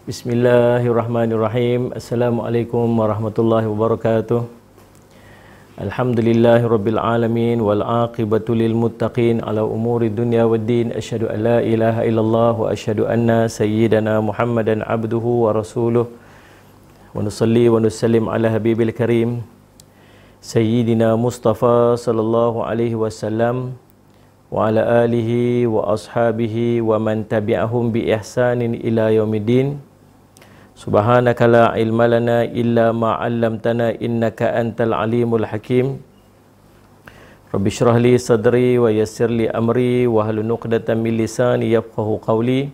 Bismillahirrahmanirrahim. Assalamualaikum warahmatullahi wabarakatuh. Alhamdulillahirabbil alamin wal aqibatu lil muttaqin ala umuri dunya waddin. Asyhadu an la ilaha illallah wa asyhadu anna sayyidana Muhammadan abduhu wa rasuluh. Wa nusalli wa nusallim ala habibil karim sayyidina Mustafa sallallahu alaihi wasallam wa ala alihi wa ashabihi wa man tabi'ahum bi ihsanin ila yaumiddin. Subhanaka la ilma lana illa ma 'allamtana innaka antal alimul hakim. Rabbi shrah li sadri wa yassir li amri wa hlul 'uqdatam min lisani yafqahu qawli.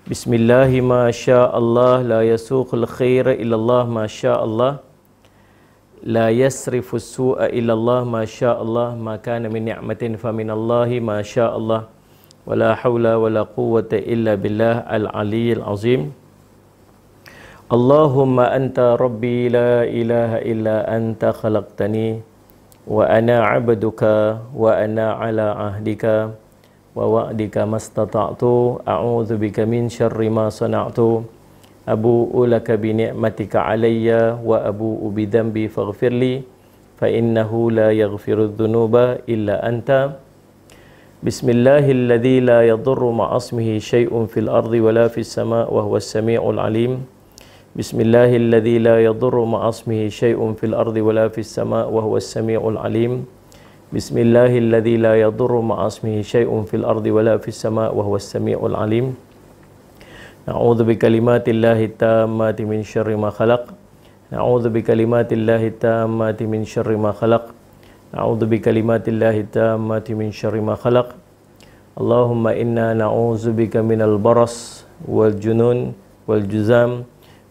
Bismillahi ma syaa Allah la yasuqul khaira illa Allah ma syaa Allah. La yasrifus su'a illa Allah ma syaa Allah. Ma kana min ni'matin fa min Allahi ma syaa Allah. Wala haula wala quwwata illa billah al-'aliyyil 'azim. Allahumma anta rabbi la ilaha illa anta khalaqtani wa ana 'abduka wa ana 'ala ahdika wa wa'dika mastata'tu a'udzu bika min syarri ma sana'tu abu'u laka bi ni'matika 'alayya wa abu'u bi dhanbi faghfirli fa innahu la yaghfiru dhunuba illa anta. Bismillahilladzi la yadurru ma'asmihi syai'un fil ardi wa la fis sama' wa huwas sami'ul 'alim. Bismillahilladzi la yadurru ma'asmihi syai'un fil ardi wa la fis sama' wa huwas sami'ul 'alim. Bismillahilladzi la yadurru ma'asmihi syai'un fil ardi wa la fis sama' wa huwas sami'ul 'alim. Na'udzu bikalimatillahi tammati min syarri ma khalaq. Na'udzu bikalimatillahi tammati min syarri ma khalaq. Na'udzu bikalimatillahi tammati min syarri ma khalaq. Allahumma inna na'udzu bika minal baras wal junun wal juzam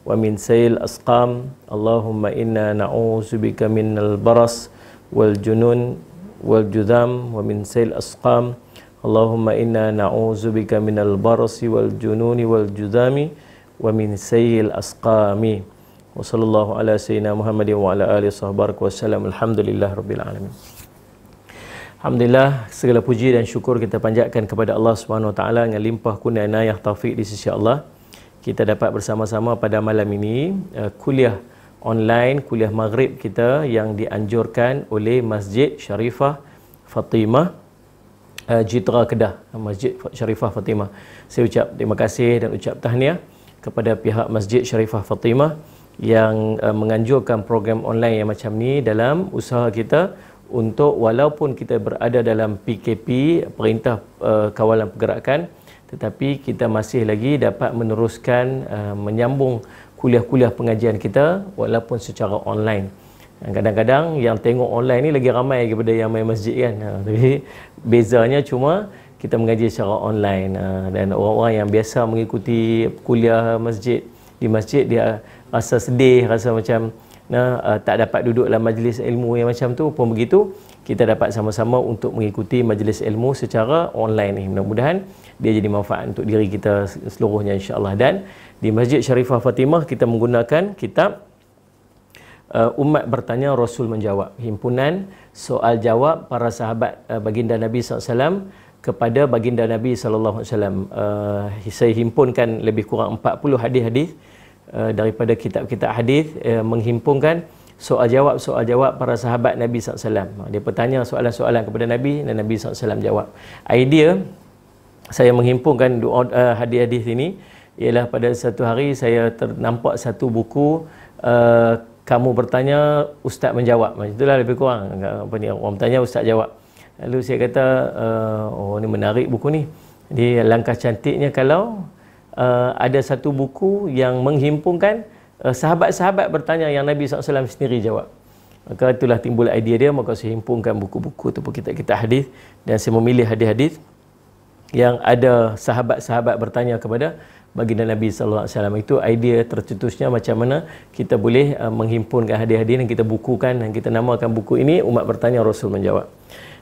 wa min sayil asqam. Allahumma inna na'udzubika minal baras wal junun wal judham wa min sayil asqam. Allahumma inna na'udzubika minal barasi wal jununi wal judhami wa min sayil asqami. Wa sallallahu ala sayyidina Muhammadin wa ala alihi wa sallam. Alhamdulillah rabbil alamin. Alhamdulillah, segala puji dan syukur kita panjatkan kepada Allah Subhanahu wa taala dengan limpah kurnia inayah taufik di sisi Allah. Kita dapat bersama-sama pada malam ini kuliah online, kuliah maghrib kita yang dianjurkan oleh Masjid Sharifah Fatimah Jitra Kedah, Masjid Sharifah Fatimah. Saya ucap terima kasih dan ucap tahniah kepada pihak Masjid Sharifah Fatimah yang menganjurkan program online yang macam ni dalam usaha kita untuk walaupun kita berada dalam PKP, Perintah Kawalan Pergerakan, tetapi kita masih lagi dapat meneruskan menyambung kuliah-kuliah pengajian kita walaupun secara online. Kadang-kadang yang tengok online ni lagi ramai daripada yang main masjid kan. Tapi bezanya cuma kita mengaji secara online, dan orang-orang yang biasa mengikuti kuliah masjid di masjid dia rasa sedih, rasa macam tak dapat duduk dalam majlis ilmu yang macam tu pun begitu. Kita dapat sama-sama untuk mengikuti majlis ilmu secara online ni. Mudah-mudahan dia jadi manfaat untuk diri kita seluruhnya insya-Allah. Dan di Masjid Sharifah Fatimah kita menggunakan kitab Umat Bertanya Rasul Menjawab, himpunan soal jawab para sahabat baginda Nabi SAW kepada baginda Nabi SAW. Saya himpunkan lebih kurang 40 hadis-hadis daripada kitab-kitab hadis, menghimpunkan soal jawab para sahabat Nabi SAW. Dia bertanya soalan-soalan kepada Nabi dan Nabi SAW jawab. Idea saya menghimpunkan hadis-hadis ini ialah pada satu hari saya ternampak satu buku kamu bertanya Ustaz menjawab. Itulah lebih kurang apa ni, orang bertanya Ustaz jawab. Lalu saya kata oh ni menarik buku ni. Jadi langkah cantiknya kalau ada satu buku yang menghimpunkan sahabat-sahabat bertanya yang Nabi SAW sendiri jawab. Maka itulah timbul idea dia, maka saya himpunkan buku-buku ataupun kitab-kitab hadis, dan saya memilih hadis-hadis yang ada sahabat-sahabat bertanya kepada baginda Nabi SAW. Itu idea tercetusnya macam mana kita boleh menghimpunkan hadis-hadis yang kita bukukan, dan kita namakan buku ini Umat Bertanya Rasul Menjawab.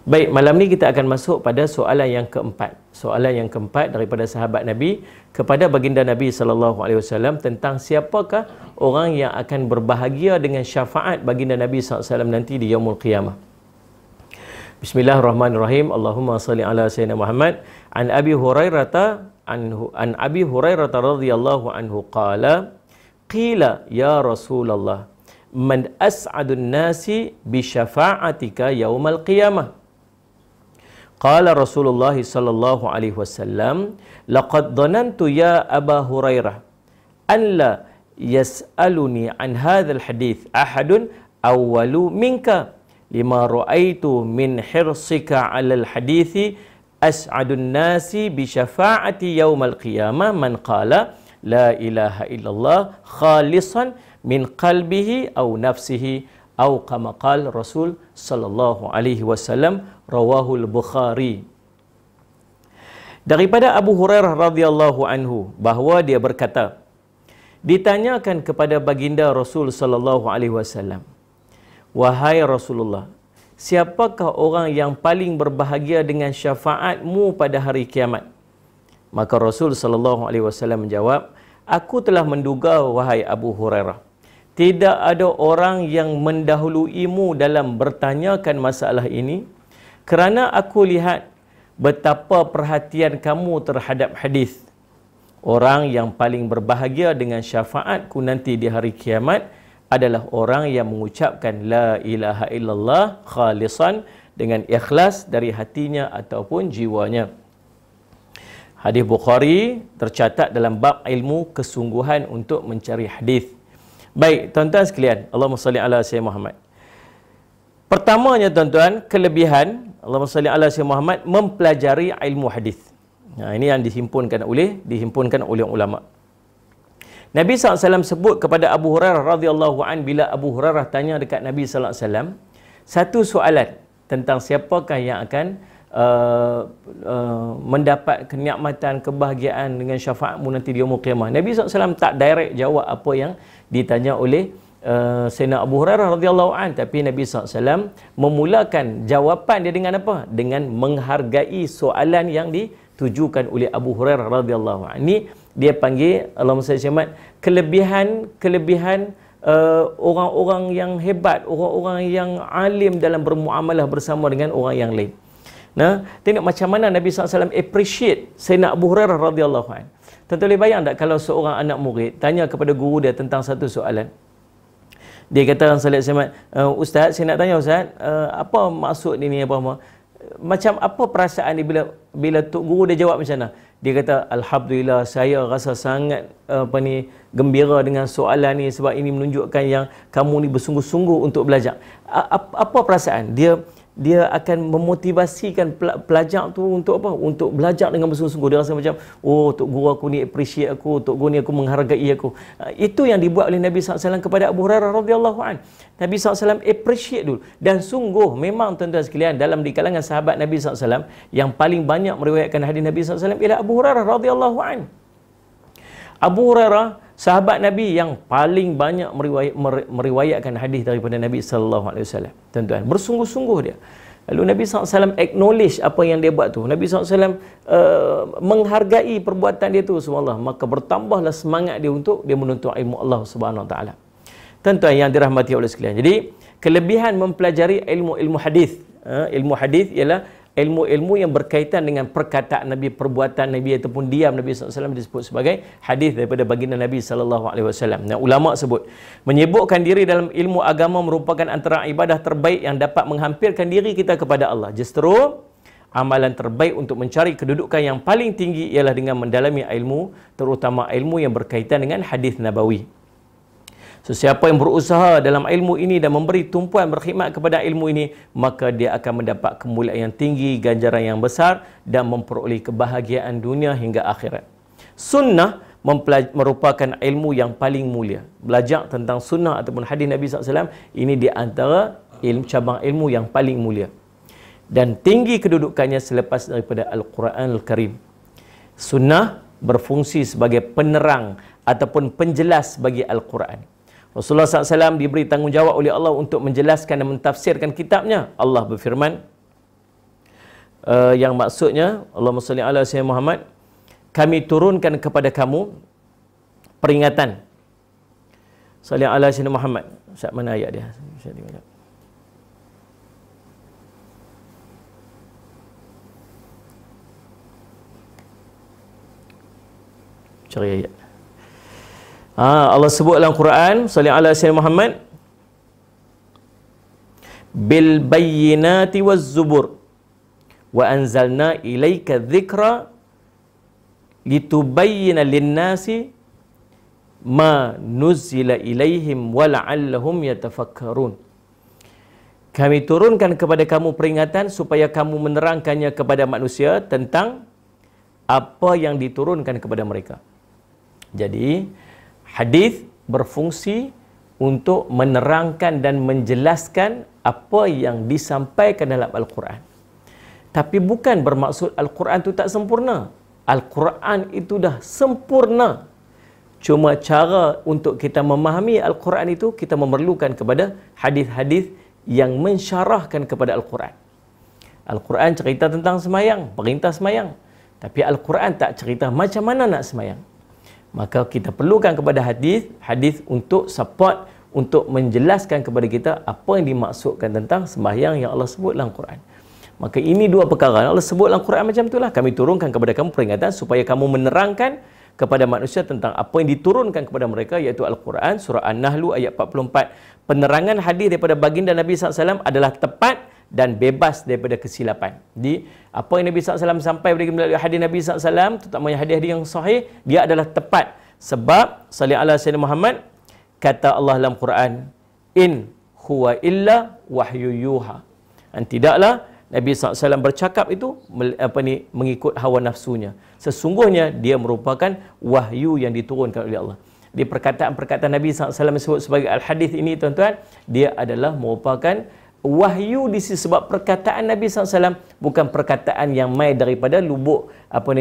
Baik, malam ni kita akan masuk pada soalan yang keempat. Soalan yang keempat daripada sahabat Nabi kepada baginda Nabi SAW tentang siapakah orang yang akan berbahagia dengan syafaat baginda Nabi SAW nanti di Yaumul Qiyamah. Bismillahirrahmanirrahim. Allahumma salli ala Sayyidina Muhammad. An Abi Hurairah an Abi Hurairah radhiyallahu anhu qala qila ya Rasulullah man as'adun nasi bi syafa'atika yaumal qiyamah. Qala Rasulullah sallallahu alaihi wasallam laqad dhanantu ya Aba Hurairah an la yas'aluni an hadzal hadits ahadun awwalu minka lima ra'aitu min hirsika 'alal hadithi as'adun nasi bi syafa'ati yaumal qiyamah man qala la ilaha illallah khalisan min qalbihi aw nafsihi aw kama qala Rasul sallallahu alaihi wasallam, rawahul Bukhari. Daripada Abu Hurairah radhiyallahu anhu bahawa dia berkata, ditanyakan kepada baginda Rasul sallallahu alaihi wasallam, wahai Rasulullah, siapakah orang yang paling berbahagia dengan syafaatmu pada hari kiamat? Maka Rasul sallallahu alaihi wasallam menjawab, aku telah menduga wahai Abu Hurairah, tidak ada orang yang mendahuluimu dalam bertanyakan masalah ini, kerana aku lihat betapa perhatian kamu terhadap hadis. Orang yang paling berbahagia dengan syafaatku nanti di hari kiamat adalah orang yang mengucapkan la ilaha illallah khalisan, dengan ikhlas dari hatinya ataupun jiwanya. Hadis Bukhari tercatat dalam bab ilmu kesungguhan untuk mencari hadis. Baik, tuan-tuan sekalian, Allahumma salli ala Sayyidina Muhammad. Pertamanya tuan-tuan, kelebihan Allahumma salli ala Sayyidina Muhammad mempelajari ilmu hadis. Nah, ini yang dihimpunkan oleh ulama. Nabi SAW sebut kepada Abu Hurairah radhiyallahu an, bila Abu Hurairah tanya dekat Nabi SAW satu soalan tentang siapakah yang akan mendapat kenikmatan, kebahagiaan dengan syafaatmu nanti di yaumul qiyamah. Nabi SAW tak direct jawab apa yang ditanya oleh Sayyidina Abu Hurairah radhiyallahu an, tapi Nabi SAW memulakan jawapan dia dengan apa? Dengan menghargai soalan yang ditujukan oleh Abu Hurairah radhiyallahu an. Ini dia panggil, Allahumma salli alaihi, kelebihan orang-orang yang hebat, orang-orang yang alim dalam bermuamalah bersama dengan orang yang lain. Nah, tengok macam mana Nabi SAW appreciate Sayyidina Abu Hurairah radhiyallahu anhu. Tentu boleh bayang tak kalau seorang anak murid tanya kepada guru dia tentang satu soalan. Dia kata, Ustaz, saya nak tanya Ustaz, apa maksud ini apa? Macam apa perasaan dia bila tok guru dia jawab macam mana? Dia kata, alhamdulillah, saya rasa sangat gembira dengan soalan ni, sebab ini menunjukkan yang kamu ni bersungguh-sungguh untuk belajar. Apa perasaan? Dia akan memotivasikan pelajar tu untuk apa? Untuk belajar dengan bersungguh-sungguh. Dia rasa macam, oh, tok guru aku ni appreciate aku, tok guru ni aku menghargai aku. Itu yang dibuat oleh Nabi SAW kepada Abu Hurairah radhiyallahu an. Nabi SAW appreciate dulu. Dan sungguh memang tuan-tuan sekalian, dalam di kalangan sahabat Nabi SAW yang paling banyak meriwayatkan hadis Nabi SAW ialah Abu Hurairah radhiyallahu an. Abu Hurairah sahabat Nabi yang paling banyak meriwayatkan hadis daripada Nabi sallallahu alaihi wasallam. Tuan-tuan, bersungguh-sungguh dia. Lalu Nabi SAW acknowledge apa yang dia buat tu. Nabi SAW menghargai perbuatan dia tu, subhanallah. Maka bertambahlah semangat dia untuk dia menuntut ilmu Allah Subhanahu Wa Taala. Tuan-tuan yang dirahmati oleh sekalian. Jadi, kelebihan mempelajari ilmu hadis. Ilmu hadis ialah ilmu-ilmu yang berkaitan dengan perkataan Nabi, perbuatan Nabi ataupun diam Nabi SAW disebut sebagai hadis daripada baginda Nabi SAW. Nah, ulama sebut menyibukkan diri dalam ilmu agama merupakan antara ibadah terbaik yang dapat menghampirkan diri kita kepada Allah. Justru amalan terbaik untuk mencari kedudukan yang paling tinggi ialah dengan mendalami ilmu, terutama ilmu yang berkaitan dengan hadis nabawi. Sesiapa yang berusaha dalam ilmu ini dan memberi tumpuan berkhidmat kepada ilmu ini, maka dia akan mendapat kemuliaan yang tinggi, ganjaran yang besar dan memperoleh kebahagiaan dunia hingga akhirat. Sunnah merupakan ilmu yang paling mulia. Belajar tentang sunnah ataupun hadis Nabi SAW, ini di antara cabang ilmu yang paling mulia. Dan tinggi kedudukannya selepas daripada Al-Quran Al-Karim. Sunnah berfungsi sebagai penerang ataupun penjelas bagi Al-Quran. Rasulullah SAW diberi tanggungjawab oleh Allah untuk menjelaskan dan mentafsirkan kitabnya. Allah berfirman, yang maksudnya, Allahumma salli ala Sayyidina Muhammad, kami turunkan kepada kamu peringatan. Salli ala Sayyidina Muhammad. Ustaz, mana ayat dia? Saya tengok. cari ayat. Allah sebut dalam Quran, salli ala sayyidina Muhammad, bil bayyinati waz zubur wa anzalna ilaika dzikra litubayyana lin-nasi ma nuzila ilaihim wa la'allahum yatafakkarun. Kami turunkan kepada kamu peringatan supaya kamu menerangkannya kepada manusia tentang apa yang diturunkan kepada mereka. Jadi hadis berfungsi untuk menerangkan dan menjelaskan apa yang disampaikan dalam Al-Quran. Tapi bukan bermaksud Al-Quran itu tak sempurna. Al-Quran itu dah sempurna. Cuma cara untuk kita memahami Al-Quran itu, kita memerlukan kepada hadis-hadis yang mensyarahkan kepada Al-Quran. Al-Quran cerita tentang semayang, perintah semayang. Tapi Al-Quran tak cerita macam mana nak semayang. Maka kita perlukan kepada hadis untuk support, untuk menjelaskan kepada kita apa yang dimaksudkan tentang sembahyang yang Allah sebut dalam Quran. Maka ini dua perkara Allah sebut dalam Quran macam itulah. Kami turunkan kepada kamu peringatan supaya kamu menerangkan kepada manusia tentang apa yang diturunkan kepada mereka, iaitu Al-Quran. Surah An-Nahl ayat 44. Penerangan hadis daripada baginda Nabi SAW adalah tepat dan bebas daripada kesilapan. Jadi apa yang Nabi SAW sampai melalui hadis Nabi SAW, terutamanya hadis-hadis yang sahih, dia adalah tepat. Sebab salli ala sayyidina Muhammad, kata Allah dalam Quran, in huwa illa wahyu yuha. Dan tidaklah Nabi SAW bercakap itu mengikut hawa nafsunya. Sesungguhnya dia merupakan wahyu yang diturunkan oleh Allah. Di perkataan-perkataan Nabi SAW disebut sebagai al-hadis ini, tuan-tuan, dia adalah merupakan wahyu di sisi, sebab perkataan Nabi SAW bukan perkataan yang mai daripada lubuk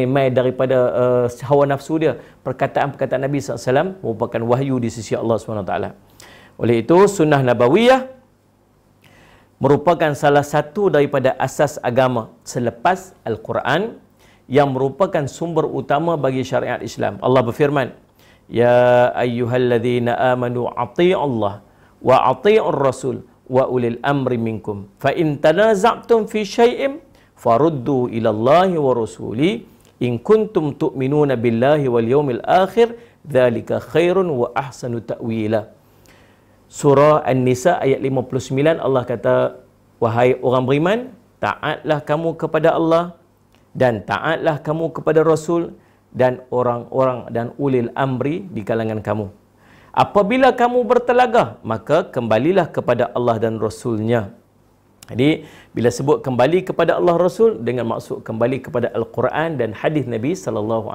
mai daripada hawa nafsu dia. Perkataan-perkataan Nabi SAW merupakan wahyu di sisi Allah SWT. Oleh itu sunnah nabawiyah merupakan salah satu daripada asas agama selepas Al-Quran yang merupakan sumber utama bagi syariat Islam. Allah berfirman, ya ayyuhalladzina amanu athi'allah wa athi'ur rasul wa ulil amri minkum fa in tanaza'tum fi syai'in faruddu ila Allahi wa rasuli in kuntum tu'minuna billahi wal yawmil akhir dzalika khairun wa ahsanu ta'wila. Surah An-Nisa ayat 59, Allah kata, wahai orang beriman, taatlah kamu kepada Allah dan taatlah kamu kepada Rasul dan orang-orang dan ulil amri di kalangan kamu. Apabila kamu bertelagah, maka kembalilah kepada Allah dan Rasulnya. Jadi, bila sebut kembali kepada Allah Rasul, dengan maksud kembali kepada Al-Quran dan hadis Nabi SAW.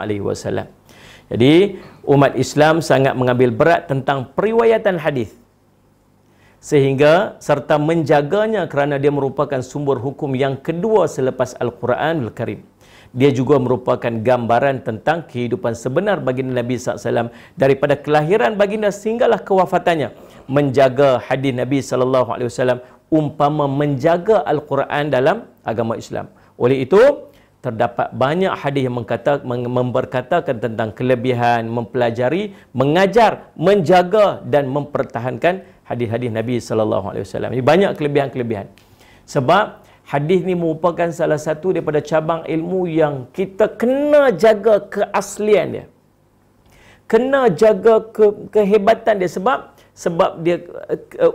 Jadi, umat Islam sangat mengambil berat tentang periwayatan hadis, sehingga serta menjaganya kerana dia merupakan sumber hukum yang kedua selepas Al-Quranul Karim. Dia juga merupakan gambaran tentang kehidupan sebenar baginda Nabi SAW daripada kelahiran baginda sehinggalah kewafatannya. Menjaga hadis Nabi SAW umpama menjaga Al-Quran dalam agama Islam. Oleh itu, terdapat banyak hadis yang memberkatakan tentang kelebihan mempelajari, mengajar, menjaga dan mempertahankan hadis-hadis Nabi SAW. Ini banyak kelebihan-kelebihan. Sebab hadis ni merupakan salah satu daripada cabang ilmu yang kita kena jaga keaslian dia. Kena jaga kehebatan dia, sebab dia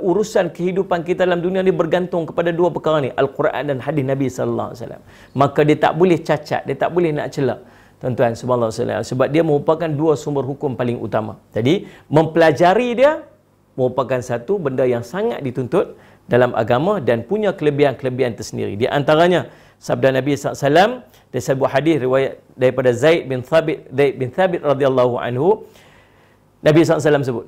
urusan kehidupan kita dalam dunia ni bergantung kepada dua perkara ni, Al-Quran dan hadis Nabi SAW. Maka dia tak boleh cacat, dia tak boleh nak celak. Tuan-tuan, subhanallah, sebab dia merupakan dua sumber hukum paling utama. Jadi, mempelajari dia merupakan satu benda yang sangat dituntut dalam agama dan punya kelebihan-kelebihan tersendiri. Di antaranya, sabda Nabi SAW, dari sebuah hadis riwayat daripada Zaid bin Thabit radhiyallahu anhu, Nabi SAW sebut,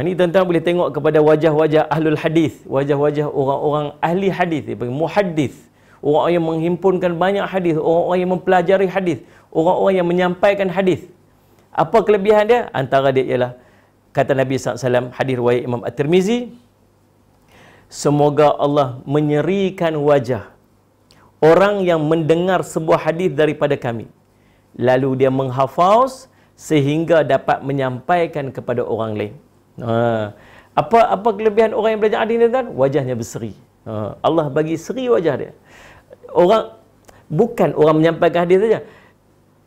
ini tuan-tuan boleh tengok kepada wajah-wajah ahlul hadis, wajah-wajah orang-orang ahli hadis, muhaddis, orang-orang yang menghimpunkan banyak hadis, orang-orang yang mempelajari hadis, orang-orang yang menyampaikan hadis. Apa kelebihan dia? Antara dia ialah, kata Nabi SAW, hadis riwayat Imam At-Tirmizi, semoga Allah menyerikan wajah orang yang mendengar sebuah hadis daripada kami, lalu dia menghafaz sehingga dapat menyampaikan kepada orang lain. Apa kelebihan orang yang belajar hadis ni, tuan? Wajahnya berseri. Allah bagi seri wajah dia. Bukan orang menyampaikan hadis saja.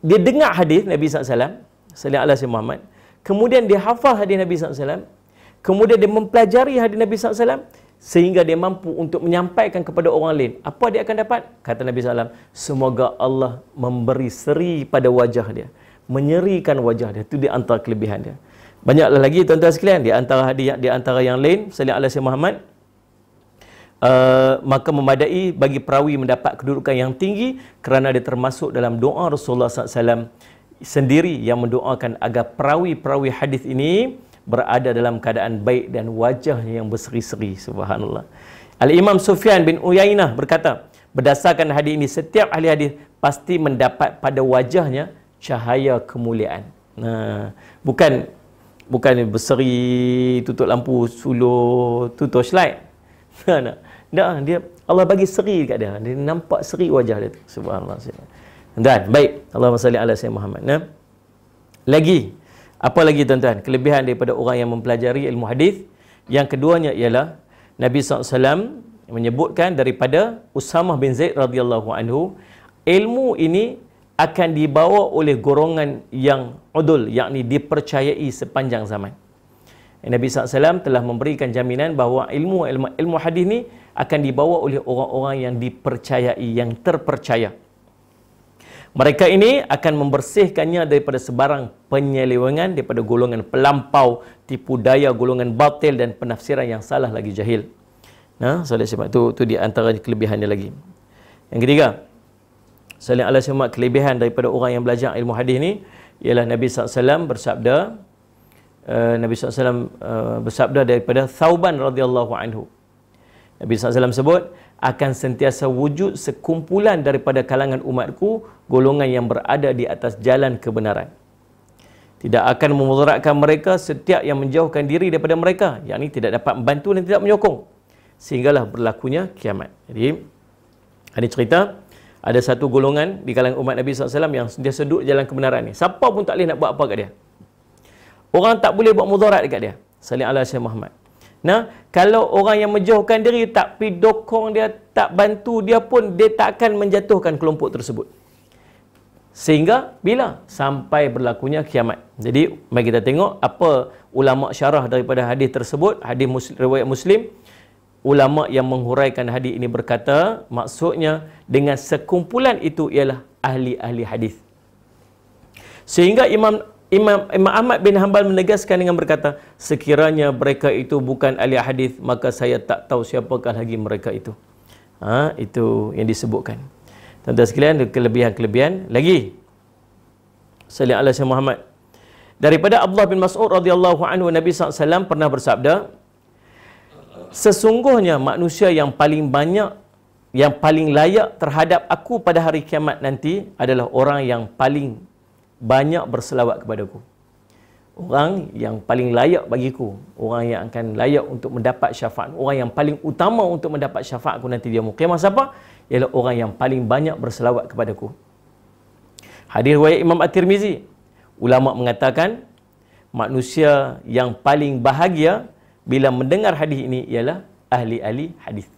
Dia dengar hadis Nabi SAW, sallallahu alaihi Muhammad, kemudian dia hafal hadis Nabi SAW, kemudian dia mempelajari hadis Nabi SAW, sehingga dia mampu untuk menyampaikan kepada orang lain, apa dia akan dapat? Kata Nabi SAW, semoga Allah memberi seri pada wajah dia, menyerikan wajah dia. Itu di antara kelebihan dia. Banyaklah lagi tuan-tuan sekalian, di antara hadis, di antara yang lain, sallallahu alaihi Muhammad, maka memadai bagi perawi mendapat kedudukan yang tinggi kerana dia termasuk dalam doa Rasulullah SAW sendiri yang mendoakan agar perawi-perawi hadis ini berada dalam keadaan baik dan wajahnya yang berseri-seri. Subhanallah. Al-Imam Sufyan bin Uyainah berkata, berdasarkan hadis ini, setiap ahli hadis pasti mendapat pada wajahnya cahaya kemuliaan. Nah, bukan berseri, tutup lampu suluh, tutup torchlight. Nah, dia Allah bagi seri dekat dia. Dia nampak seri wajah dia tu. Subhanallah. Dan baik, Allahumma salli ala sayyidina Muhammad. Nah, lagi apa lagi tuan-tuan kelebihan daripada orang yang mempelajari ilmu hadis? Yang keduanya ialah Nabi SAW menyebutkan daripada Usamah bin Zaid radhiyallahu anhu, ilmu ini akan dibawa oleh golongan yang udul, yakni dipercayai sepanjang zaman. Nabi SAW telah memberikan jaminan bahawa ilmu hadis ni akan dibawa oleh orang-orang yang dipercayai, yang terpercaya. Mereka ini akan membersihkannya daripada sebarang penyelewengan, daripada golongan pelampau, tipu daya, golongan batil dan penafsiran yang salah lagi jahil. Nah, sebab itu di antara kelebihannya lagi. Yang ketiga, sallallahu alaihi wasallam, kelebihan daripada orang yang belajar ilmu hadis ni ialah Nabi SAW bersabda, bersabda daripada Thauban radhiyallahu anhu. Nabi SAW sebut, akan sentiasa wujud sekumpulan daripada kalangan umatku, golongan yang berada di atas jalan kebenaran. Tidak akan memudaratkan mereka setiap yang menjauhkan diri daripada mereka, yakni tidak dapat membantu dan tidak menyokong, sehinggalah berlakunya kiamat. Jadi, ada cerita, ada satu golongan di kalangan umat Nabi SAW yang sentiasa duduk jalan kebenaran ni. Siapa pun tak boleh nak buat apa kat dia. Orang tak boleh buat mudarat dekat dia. Sallallahu alaihi Muhammad. Nah, kalau orang yang menjauhkan diri tak pergi dokong dia, tak bantu dia pun, dia tak akan menjatuhkan kelompok tersebut. Sehingga bila? Sampai berlakunya kiamat. Jadi, mari kita tengok apa ulama syarah daripada hadis tersebut, hadis riwayat Muslim. Ulama yang menghuraikan hadis ini berkata, maksudnya dengan sekumpulan itu ialah ahli-ahli hadis. Sehingga Imam Ahmad bin Hanbal menegaskan dengan berkata, sekiranya mereka itu bukan ahli hadis, maka saya tak tahu siapakah lagi mereka itu. Itu yang disebutkan. Tuan-tuan sekalian, kelebihan-kelebihan lagi. Sallallahu alaihi Muhammad. Daripada Abdullah bin Mas'ud radhiyallahu anhu, Nabi SAW pernah bersabda, sesungguhnya manusia yang paling banyak, yang paling layak terhadap aku pada hari kiamat nanti adalah orang yang paling banyak berselawat kepadaku. Orang yang paling layak bagiku, orang yang akan layak untuk mendapat syafaat, orang yang paling utama untuk mendapat syafaatku nanti di yaumul qiyamah siapa? Ialah orang yang paling banyak berselawat kepadaku. Hadis riwayat Imam At-Tirmizi. Ulama mengatakan manusia yang paling bahagia bila mendengar hadis ini ialah ahli-ahli hadis.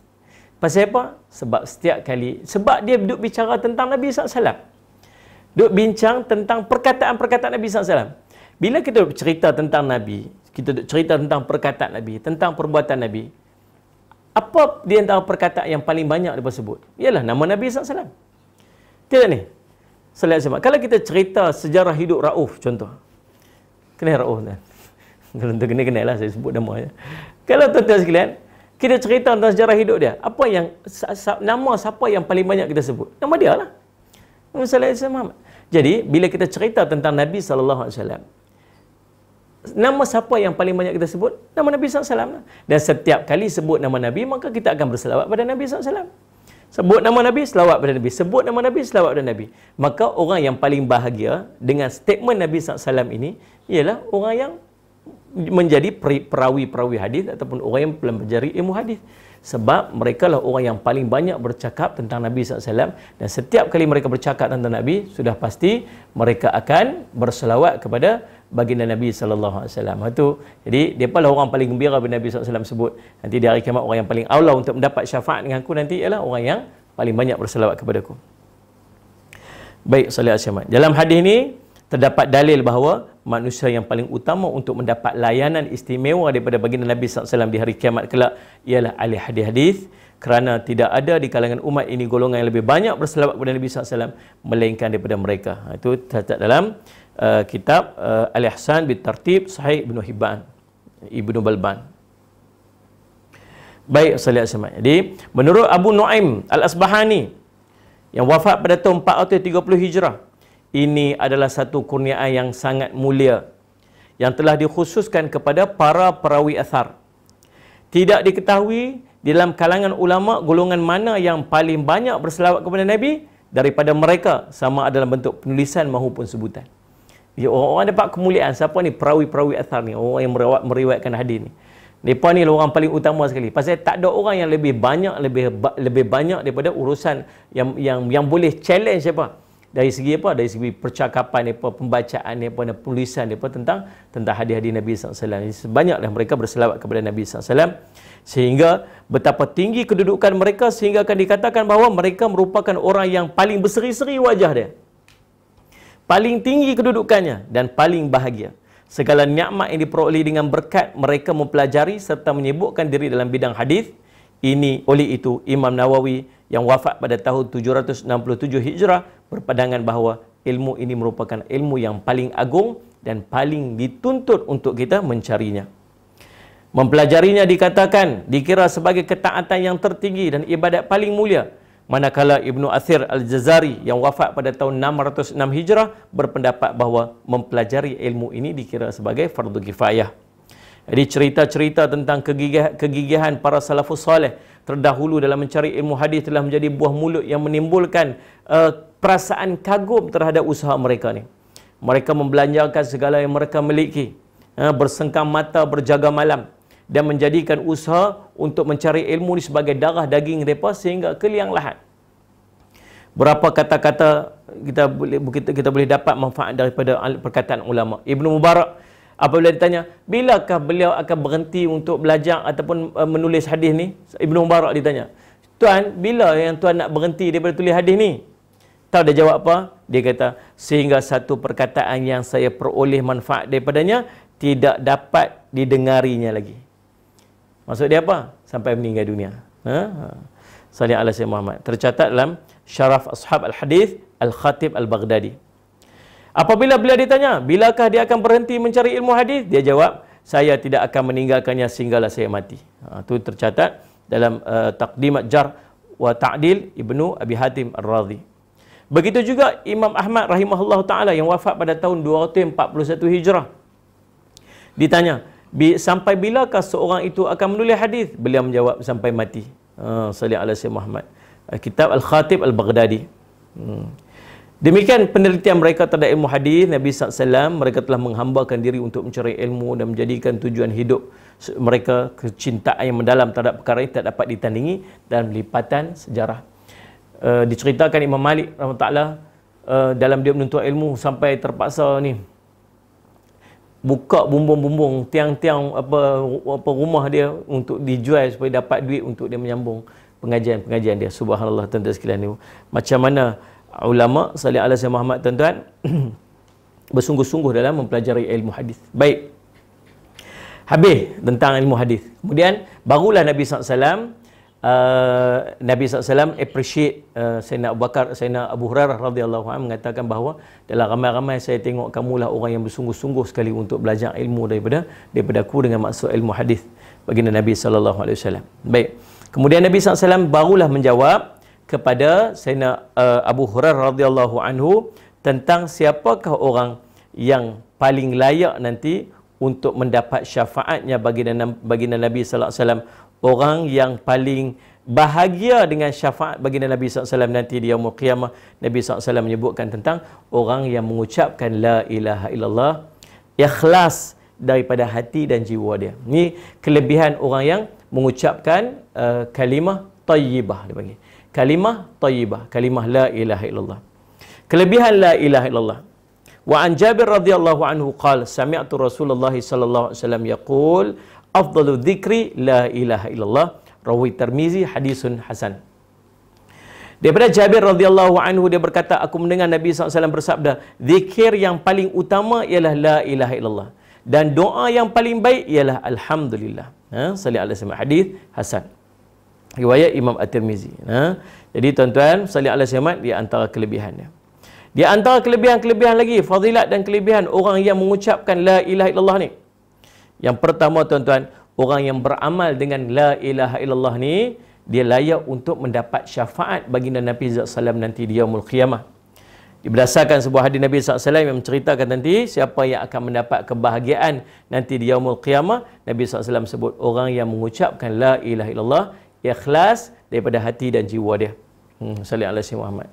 Pasal apa? Sebab setiap kali, sebab dia duduk bicara tentang Nabi SAW. Duk bincang tentang perkataan-perkataan Nabi SAW. Bila kita cerita tentang Nabi, kita cerita tentang perkataan Nabi, tentang perbuatan Nabi, apa di antara perkataan yang paling banyak disebut? Ialah nama Nabi SAW. Tidak ni? Kalau kita cerita sejarah hidup Rauf, contoh. Kenal Rauf kan? Kalau kenal lah saya sebut namanya. Kalau tuan-tuan sekalian, kita cerita tentang sejarah hidup dia, apa yang nama siapa yang paling banyak kita sebut? Nama dia lah. Jadi, bila kita cerita tentang Nabi SAW, nama siapa yang paling banyak kita sebut? Nama Nabi SAW. Dan setiap kali sebut nama Nabi, maka kita akan berselawat pada Nabi SAW. Sebut nama Nabi, selawat pada Nabi. Sebut nama Nabi, selawat pada Nabi. Maka orang yang paling bahagia dengan statement Nabi SAW ini ialah orang yang menjadi perawi-perawi hadis ataupun orang yang mempelajari ilmu hadis. Sebab mereka lah orang yang paling banyak bercakap tentang Nabi SAW, dan setiap kali mereka bercakap tentang Nabi, sudah pasti mereka akan berselawat kepada baginda Nabi SAW. Jadi, mereka lah orang paling gembira bila Nabi SAW sebut, nanti di hari kiamat orang yang paling aula untuk mendapat syafaat dengan aku nanti ialah orang yang paling banyak berselawat kepada aku. Baik, sallallahu alaihi wasallam. Dalam hadis ini, terdapat dalil bahawa manusia yang paling utama untuk mendapat layanan istimewa daripada baginda Nabi SAW di hari kiamat kelak ialah ahli hadis-hadis, kerana tidak ada di kalangan umat ini golongan yang lebih banyak berselawat kepada Nabi SAW melainkan daripada mereka. Itu tercatat dalam kitab Al-Ihsan Bitartib Sahih Ibnu Hibban, Ibnu Balban. Baik, assalamualaikum. Jadi, menurut Abu Nuaim Al-Asbahani yang wafat pada tahun 430 Hijrah, ini adalah satu kurniaan yang sangat mulia yang telah dikhususkan kepada para perawi athar. Tidak diketahui di dalam kalangan ulama golongan mana yang paling banyak berselawat kepada Nabi daripada mereka, sama ada dalam bentuk penulisan maupun sebutan. Jadi orang-orang dapat kemuliaan. Siapa ni? Perawi-perawi athar ni, orang yang meriwayatkan hadis ni. Mereka ni orang paling utama sekali. Pasal tak ada orang yang lebih banyak daripada urusan yang boleh challenge apa? Dari segi apa? Dari segi percakapan apa, pembacaan apa, penulisan apa tentang hadis-hadis Nabi SAW. Sebanyaklah mereka berselawat kepada Nabi SAW, sehingga betapa tinggi kedudukan mereka sehingga akan dikatakan bahawa mereka merupakan orang yang paling berseri-seri wajah dia, paling tinggi kedudukannya dan paling bahagia. Segala nikmat yang diperoleh dengan berkat mereka mempelajari serta menyibukkan diri dalam bidang hadis. Oleh itu Imam Nawawi yang wafat pada tahun 767 Hijrah berpandangan bahawa ilmu ini merupakan ilmu yang paling agung dan paling dituntut untuk kita mencarinya. Mempelajarinya dikira sebagai ketaatan yang tertinggi dan ibadat paling mulia. Manakala Ibnu Athir Al-Jazari yang wafat pada tahun 606 Hijrah berpendapat bahawa mempelajari ilmu ini dikira sebagai fardu kifayah. Jadi cerita-cerita tentang kegigihan para salafus salih terdahulu dalam mencari ilmu hadis telah menjadi buah mulut yang menimbulkan perasaan kagum terhadap usaha mereka ni. Mereka membelanjakan segala yang mereka miliki, bersengkam mata, berjaga malam, dan menjadikan usaha untuk mencari ilmu ini sebagai darah daging mereka sehingga ke liang lahat. Berapa kata-kata kita boleh dapat manfaat daripada perkataan ulama. Ibnu Mubarak apabila ditanya, bilakah beliau akan berhenti untuk belajar ataupun menulis hadis ni? Ibnu Mubarak ditanya, Tuan, bila yang Tuan nak berhenti daripada tulis hadis ni? Tahu dia jawab apa? Dia kata, sehingga satu perkataan yang saya peroleh manfaat daripadanya tidak dapat didengarinya lagi. Maksud dia apa? Sampai meninggal dunia. Salih ala Sayyidina Muhammad. Tercatat dalam Syaraf Ashab Al-Hadith Al-Khatib Al-Baghdadi. Apabila beliau ditanya, bilakah dia akan berhenti mencari ilmu hadis? Dia jawab, saya tidak akan meninggalkannya sehinggalah saya mati. Itu tercatat dalam Taqdimat Jarh wa Ta'dil Ibnu Abi Hatim Ar-Razi. Begitu juga Imam Ahmad rahimahullah ta'ala yang wafat pada tahun 241 Hijrah. Ditanya, sampai bilakah seorang itu akan menulis hadis? Beliau menjawab, sampai mati. Salih ala Sayyidina Muhammad. Kitab Al-Khatib Al-Baghdadi. Demikian penelitian mereka terhadap ilmu hadis Nabi SAW. Mereka telah menghambakan diri untuk mencari ilmu dan menjadikan tujuan hidup mereka kecintaan yang mendalam terhadap perkara ini tak dapat ditandingi dalam lipatan sejarah. Diceritakan Imam Malik rahimahullah dalam dia menuntut ilmu sampai terpaksa ni buka bumbung-bumbung tiang-tiang apa rumah dia untuk dijual supaya dapat duit untuk dia menyambung pengajian-pengajian dia. Subhanallah, tuan-tuan sekalian ni. Macam mana ulama salih ala Sayyidina Muhammad, tuan-tuan, bersungguh-sungguh dalam mempelajari ilmu hadis. Baik. Habis tentang ilmu hadis. Kemudian barulah Nabi SAW appreciate Sayyidina Abu Bakar, Sayyidina Abu Hurairah radhiyallahu anhu mengatakan bahawa dalam ramai-ramai saya tengok kamulah orang yang bersungguh-sungguh sekali untuk belajar ilmu daripada aku dengan maksud ilmu hadis baginda Nabi sallallahu alaihi wasallam. Baik. Kemudian Nabi SAW barulah menjawab kepada Sayyidina Abu Hurairah radhiyallahu anhu tentang siapakah orang yang paling layak nanti untuk mendapat syafaatnya baginda Nabi sallallahu alaihi wasallam. Orang yang paling bahagia dengan syafaat baginda Nabi SAW nanti di yaumul qiyamah. Nabi SAW menyebutkan tentang orang yang mengucapkan la ilaha illallah ikhlas daripada hati dan jiwa dia. Ini kelebihan orang yang mengucapkan kalimah tayyibah, dia panggil. Kalimah tayyibah, kalimah la ilaha illallah. Kelebihan la ilaha illallah. Wa an Jabir radhiyallahu anhu qala sami'tu Rasulullah sallallahu alaihi wasallam yaqul afdalu dzikri la ilaha illallah, rawi Tirmizi, hadisun hasan. Daripada Jabir radhiyallahu anhu, dia berkata, aku mendengar Nabi SAW bersabda, zikir yang paling utama ialah la ilaha illallah, dan doa yang paling baik ialah alhamdulillah. Sallallahu alaihi wasallam. Hadis hasan, riwayat Imam At-Tirmizi. Jadi tuan-tuan, sallallahu alaihi wasallam di antara kelebihannya. Di antara kelebihan-kelebihan lagi, fadilat dan kelebihan orang yang mengucapkan la ilaha illallah ni. Yang pertama tuan-tuan, orang yang beramal dengan la ilaha illallah ni, dia layak untuk mendapat syafaat baginda Nabi SAW nanti di yaumul qiyamah. Berdasarkan sebuah hadis Nabi SAW yang menceritakan nanti siapa yang akan mendapat kebahagiaan nanti di yaumul qiyamah. Nabi SAW sebut orang yang mengucapkan la ilaha illallah ikhlas daripada hati dan jiwa dia. Sallallahu alaihi wasallam.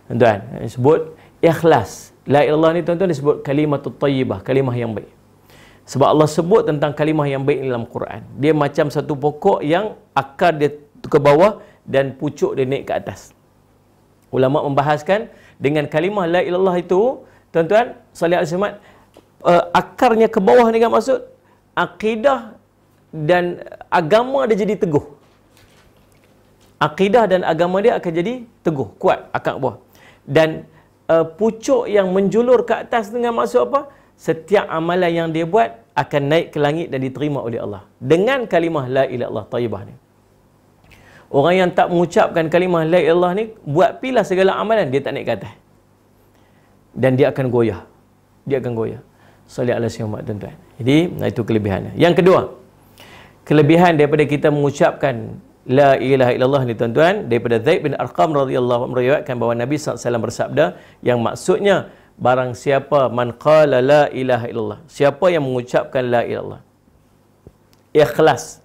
Tuan-tuan, sebut ikhlas. La ilaha illallah ni tuan-tuan disebut kalimatut thayyibah, kalimah yang baik. Sebab Allah sebut tentang kalimah yang baik dalam Quran. Dia macam satu pokok yang akar dia ke bawah dan pucuk dia naik ke atas. Ulama membahaskan dengan kalimah la ilallah itu, tuan-tuan, sallallahu alaihi wasallam, akarnya ke bawah dengan maksud akidah dan agama dia jadi teguh. Akidah dan agama dia akan jadi teguh, kuat, akar ke bawah. Dan pucuk yang menjulur ke atas dengan maksud apa? Setiap amalan yang dia buat akan naik ke langit dan diterima oleh Allah dengan kalimah la ilaha illallah thayyibah ni. Orang yang tak mengucapkan kalimah la ilaha illallah ni, buat pilah segala amalan, dia tak naik ke atas. Dan dia akan goyah. Dia akan goyah. Sallallahu alaihi wasallam, tuan-tuan. Jadi, itu kelebihannya. Yang kedua, kelebihan daripada kita mengucapkan la ilaha illallah ni, tuan-tuan, daripada Zaid bin Arqam radhiyallahu anhu meriwayatkan bahawa Nabi SAW bersabda, yang maksudnya, barang siapa man qala la ilaha illallah, siapa yang mengucapkan la ilaha illallah ikhlas,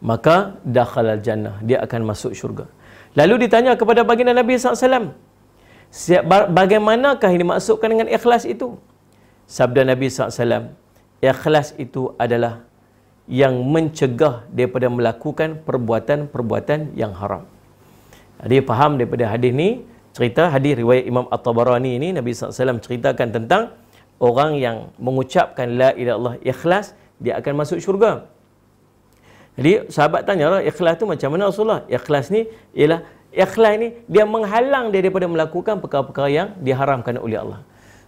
maka dakhalal jannah, dia akan masuk syurga. Lalu ditanya kepada baginda Nabi SAW, bagaimanakah ini maksudkan dengan ikhlas itu? Sabda Nabi SAW, ikhlas itu adalah yang mencegah daripada melakukan perbuatan-perbuatan yang haram. Dia faham daripada hadis ni, cerita hadis riwayat Imam At-Tabarani ini, Nabi SAW ceritakan tentang orang yang mengucapkan la ilaha illallah ikhlas, dia akan masuk syurga. Jadi sahabat tanya lah, ikhlas tu macam mana Rasulullah? Ikhlas ni ialah, ikhlas ni dia menghalang dia daripada melakukan perkara-perkara yang diharamkan oleh Allah.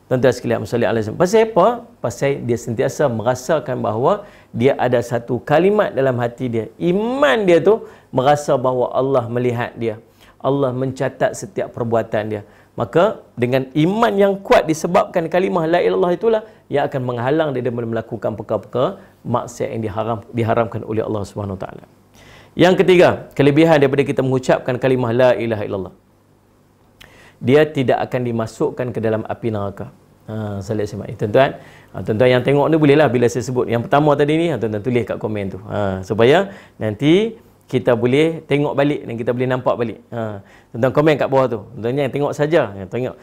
Tuan-tuan sekalian, sallallahu alaihi wasallam. Pasal apa? Pasal dia sentiasa merasakan bahawa dia ada satu kalimat dalam hati dia. Iman dia tu merasa bahawa Allah melihat dia. Allah mencatat setiap perbuatan dia. Maka dengan iman yang kuat disebabkan kalimah la ilaha illallah itulah yang akan menghalang dia daripada melakukan perkara-perkara maksiat yang diharamkan oleh Allah Subhanahu Wa Taala. Yang ketiga, kelebihan daripada kita mengucapkan kalimah la ilaha illallah, dia tidak akan dimasukkan ke dalam api neraka. Tuan-tuan, tuan-tuan yang tengok ni bolehlah bila saya sebut yang pertama tadi ni, tuan-tuan tulis kat komen tu, supaya nanti kita boleh tengok balik dan kita boleh nampak balik. Tuan-tuan komen kat bawah tu. Tuan-tuan yang tengok saja, yang tengok.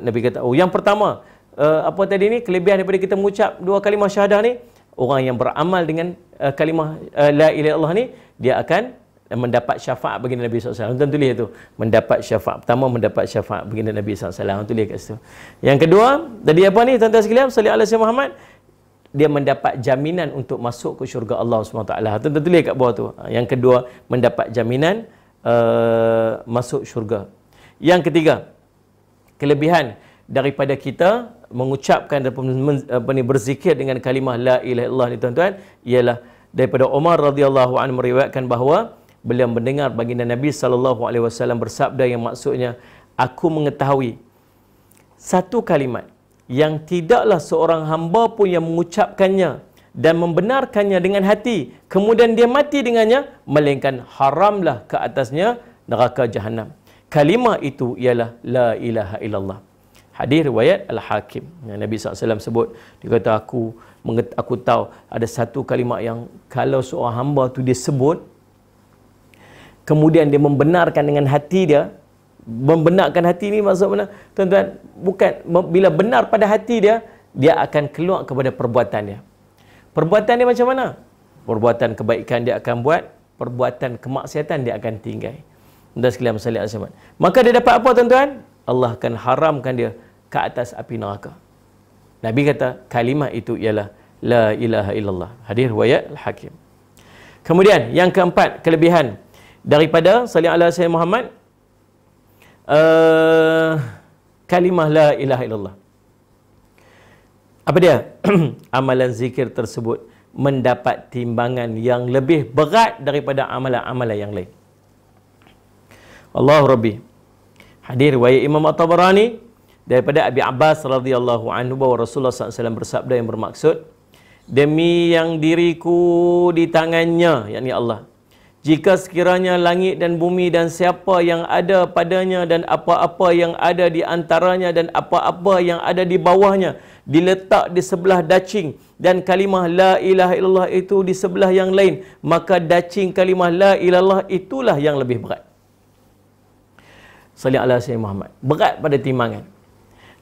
Nabi kata, oh yang pertama, apa tadi ni, kelebihan daripada kita mengucap dua kalimah syahadah ni, orang yang beramal dengan kalimah la ilaha illallah ni, dia akan mendapat syafaat baginda Nabi SAW. Tuan tulis tu, mendapat syafaat. Pertama, mendapat syafaat baginda Nabi SAW. Tulis kat situ. Yang kedua, tadi apa ni tuan-tuan sekalian, sallallahu alaihi wasallam Muhammad, dia mendapat jaminan untuk masuk ke syurga Allah SWT. Tuan-tuan tulis kat bawah tu. Yang kedua, mendapat jaminan masuk syurga. Yang ketiga, kelebihan daripada kita mengucapkan dan berzikir dengan kalimah la ilaha illallah ni, tuan-tuan, ialah daripada Umar radhiyallahu anhu meriwayatkan bahawa beliau mendengar baginda Nabi SAW bersabda yang maksudnya, aku mengetahui satu kalimat yang tidaklah seorang hamba pun yang mengucapkannya dan membenarkannya dengan hati, kemudian dia mati dengannya, melainkan haramlah ke atasnya neraka jahanam. Kalimah itu ialah la ilaha illallah. Hadis riwayat Al-Hakim. Nabi SAW sebut, dia kata, aku tahu ada satu kalimat yang kalau seorang hamba tu dia sebut, kemudian dia membenarkan dengan hati dia. Membenarkan hati ni maksud mana? Tuan-tuan, bukan bila benar pada hati dia, dia akan keluar kepada perbuatan dia. Perbuatan dia macam mana? Perbuatan kebaikan dia akan buat, perbuatan kemaksiatan dia akan tinggal. Tuan-tuan sekalian, sallallahu alaihi wasallam. Maka dia dapat apa, tuan-tuan? Allah akan haramkan dia ke atas api neraka. Nabi kata kalimah itu ialah la ilaha illallah. Hadis riwayat Al-Hakim. Kemudian yang keempat, kelebihan daripada salli ala sayyidina Muhammad, kalimah la ilaha illallah. Apa dia? Amalan zikir tersebut mendapat timbangan yang lebih berat daripada amalan-amalan yang lain. Allah Rabbi. Hadis riwayat Imam At-Tabarani daripada Abi Abbas radhiyallahu anhu bahawa Rasulullah SAW bersabda yang bermaksud, demi yang diriku di tangannya, yakni Allah, jika sekiranya langit dan bumi dan siapa yang ada padanya dan apa-apa yang ada di antaranya dan apa-apa yang ada di bawahnya diletak di sebelah dacing dan kalimah la ilaha illallah itu di sebelah yang lain, maka dacing kalimah la ilaha illallah itulah yang lebih berat. Salli ala sayyidina Muhammad. Berat pada timbangan.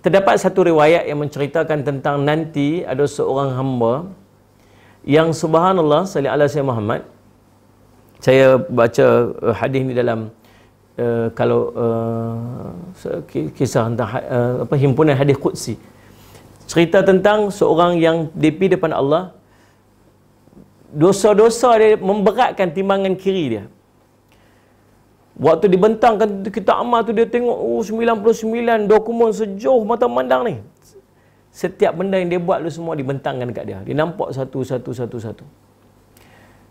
Terdapat satu riwayat yang menceritakan tentang nanti ada seorang hamba yang subhanallah, salli ala sayyidina Muhammad. Saya baca hadis ni dalam kisah tentang himpunan hadis qudsi. Cerita tentang seorang yang di depan Allah, dosa-dosa dia memberatkan timbangan kiri dia. Waktu dibentangkan kitab amal tu, dia tengok 99 dokumen sejauh mata memandang ni. Setiap benda yang dia buat tu semua dibentangkan dekat dia. Dia nampak satu.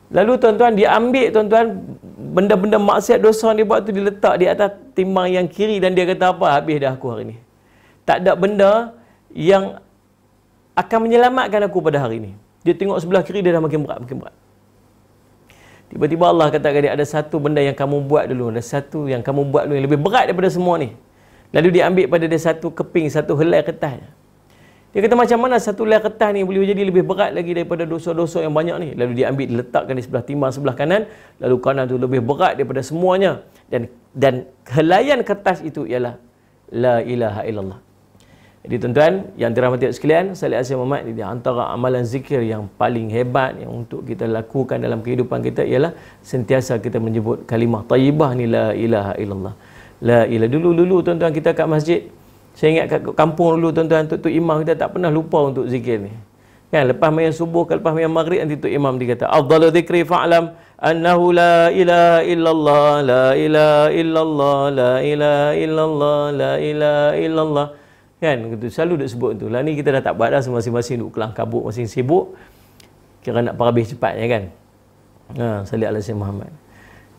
Lalu tuan-tuan, dia ambil tuan-tuan benda-benda maksiat dosa yang dia buat tu, diletak di atas timbang yang kiri dan dia kata apa? Habis dah aku hari ni. Tak ada benda yang akan menyelamatkan aku pada hari ni. Dia tengok sebelah kiri, dia dah makin berat. Tiba-tiba Allah kata kepada dia, ada satu benda yang kamu buat dulu, ada satu yang kamu buat dulu yang lebih berat daripada semua ni. Lalu dia ambil pada dia satu keping, satu helai kertas. Dia kata, macam mana satu helai kertas ni boleh jadi lebih berat lagi daripada dosa-dosa yang banyak ni? Lalu dia ambil, diletakkan di sebelah timbang sebelah kanan, lalu kanan tu lebih berat daripada semuanya. Dan helaian kertas itu ialah la ilaha illallah. Jadi tuan-tuan yang dirahmati sekalian, salli ala sayyidina Muhammad, di antara amalan zikir yang paling hebat yang untuk kita lakukan dalam kehidupan kita ialah sentiasa kita menyebut kalimah thayyibah ni, la ilaha illallah. La ilaha. Dulu tuan-tuan kita kat masjid, saya ingat kat kampung dulu tuan-tuan, tuk imam kita tak pernah lupa untuk zikir ni. Kan lepas main subuh, lepas main maghrib, nanti tuk imam dia kata, afdalu dzikri fa'lam annahu la ilaha illallah, la ilaha illallah, la ilaha illallah, la ilaha illallah. Kan gitu, selalu duk sebut tu. Lah ni kita dah tak buat dah, masing-masing duk kelang kabut, masing sibuk kira nak habis cepatnya kan. Salli ala sayyidina Muhammad.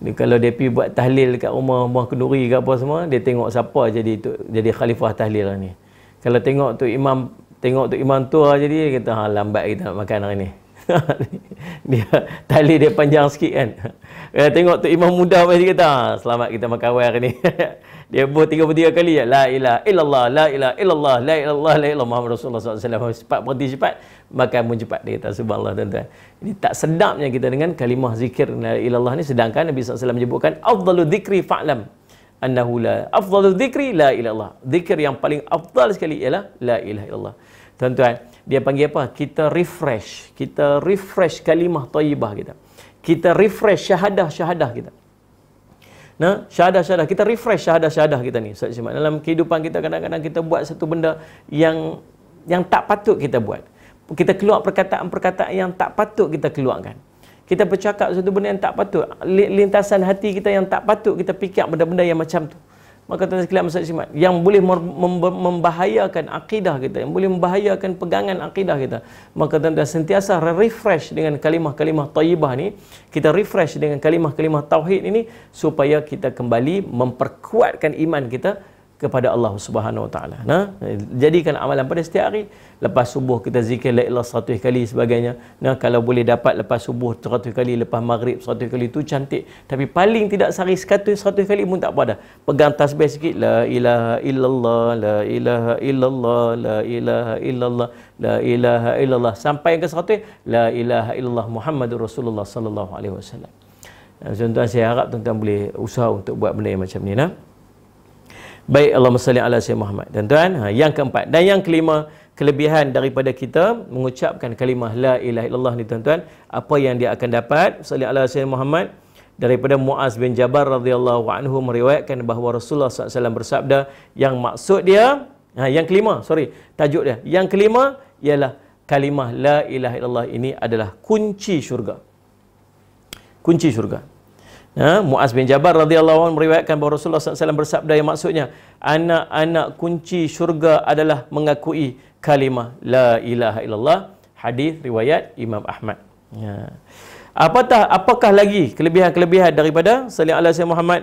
Ni kalau dia pergi buat tahlil dekat rumah kenduri ke apa semua, dia tengok siapa jadi khalifah tahlil lah ni. Kalau tengok tu imam tua jadi, dia kata lambat kita nak makan hari ni. Dia tahlil dia panjang sikit kan. Kalau tengok tu imam muda dia kata selamat kita makan awal hari ni. Dia buat 33 kali ya, la ilaha illallah, la ilaha illallah, la ilaha illallah, la ilaha Muhammad Rasulullah SAW. Cepat berhenti cepat, makan pun cepat. Dia kata subhanallah tuan-tuan. Jadi tak sedapnya kita dengan kalimah zikir la ilallah ni, sedangkan Nabi SAW menyebutkan afdalu dzikri fa'lam annahu la afdalu dzikri la ilallah. Zikir yang paling afdal sekali ialah la ilaha illallah. Tuan-tuan, dia panggil apa? Kita refresh kalimah thayyibah kita. Kita refresh syahadah kita. Nah, syahadah kita refresh syahadah kita ni. Dalam kehidupan kita kadang-kadang kita buat satu benda yang tak patut kita buat. Kita keluar perkataan-perkataan yang tak patut kita keluarkan. Kita bercakap satu benda yang tak patut. Lintasan hati kita yang tak patut kita fikir benda-benda yang macam tu. Maka tuan-tuan sekalian Ustaz Simat, yang boleh membahayakan akidah kita, yang boleh membahayakan pegangan akidah kita, maka tuan-tuan sentiasa refresh dengan kalimah-kalimah thayyibah ni. Kita refresh dengan kalimah-kalimah tauhid ini supaya kita kembali memperkuatkan iman kita kepada Allah Subhanahu Wa Taala. Nah, jadikan amalan pada setiap hari. Lepas subuh kita zikir la ilaha 100 kali sebagainya. Nah, kalau boleh dapat lepas subuh 100 kali, lepas maghrib 100 kali, itu cantik. Tapi paling tidak sehari 100 kali pun tak apa dah. Pegang tasbih sikit, la ilaha illallah, la ilaha illallah, la ilaha illallah, la ilaha illallah, sampai ke 100, la ilaha illallah Muhammadur Rasulullah sallallahu alaihi wasallam. Tuan-tuan, saya harap tuan-tuan boleh usaha untuk buat benda yang macam ni. Nah, baik, Allahumma salli ala sayyidina Muhammad. Tuan-tuan, yang keempat dan yang kelima, kelebihan daripada kita mengucapkan kalimah la ilaha illallah ni tuan-tuan, apa yang dia akan dapat. Salli ala sayyidina Muhammad. Daripada Muaz bin Jabal radhiyallahu anhu meriwayatkan bahawa Rasulullah SAW bersabda, yang maksud dia, yang kelima, tajuk dia, yang kelima ialah kalimah la ilaha illallah ini adalah kunci syurga. Kunci syurga. Muaz bin Jabal radhiyallahu anhu meriwayatkan bahawa Rasulullah SAW bersabda yang maksudnya anak-anak kunci syurga adalah mengakui kalimah la ilaha illallah. Hadis riwayat Imam Ahmad. Apakah lagi kelebihan-kelebihan daripada sallallahu alaihi wasallam Muhammad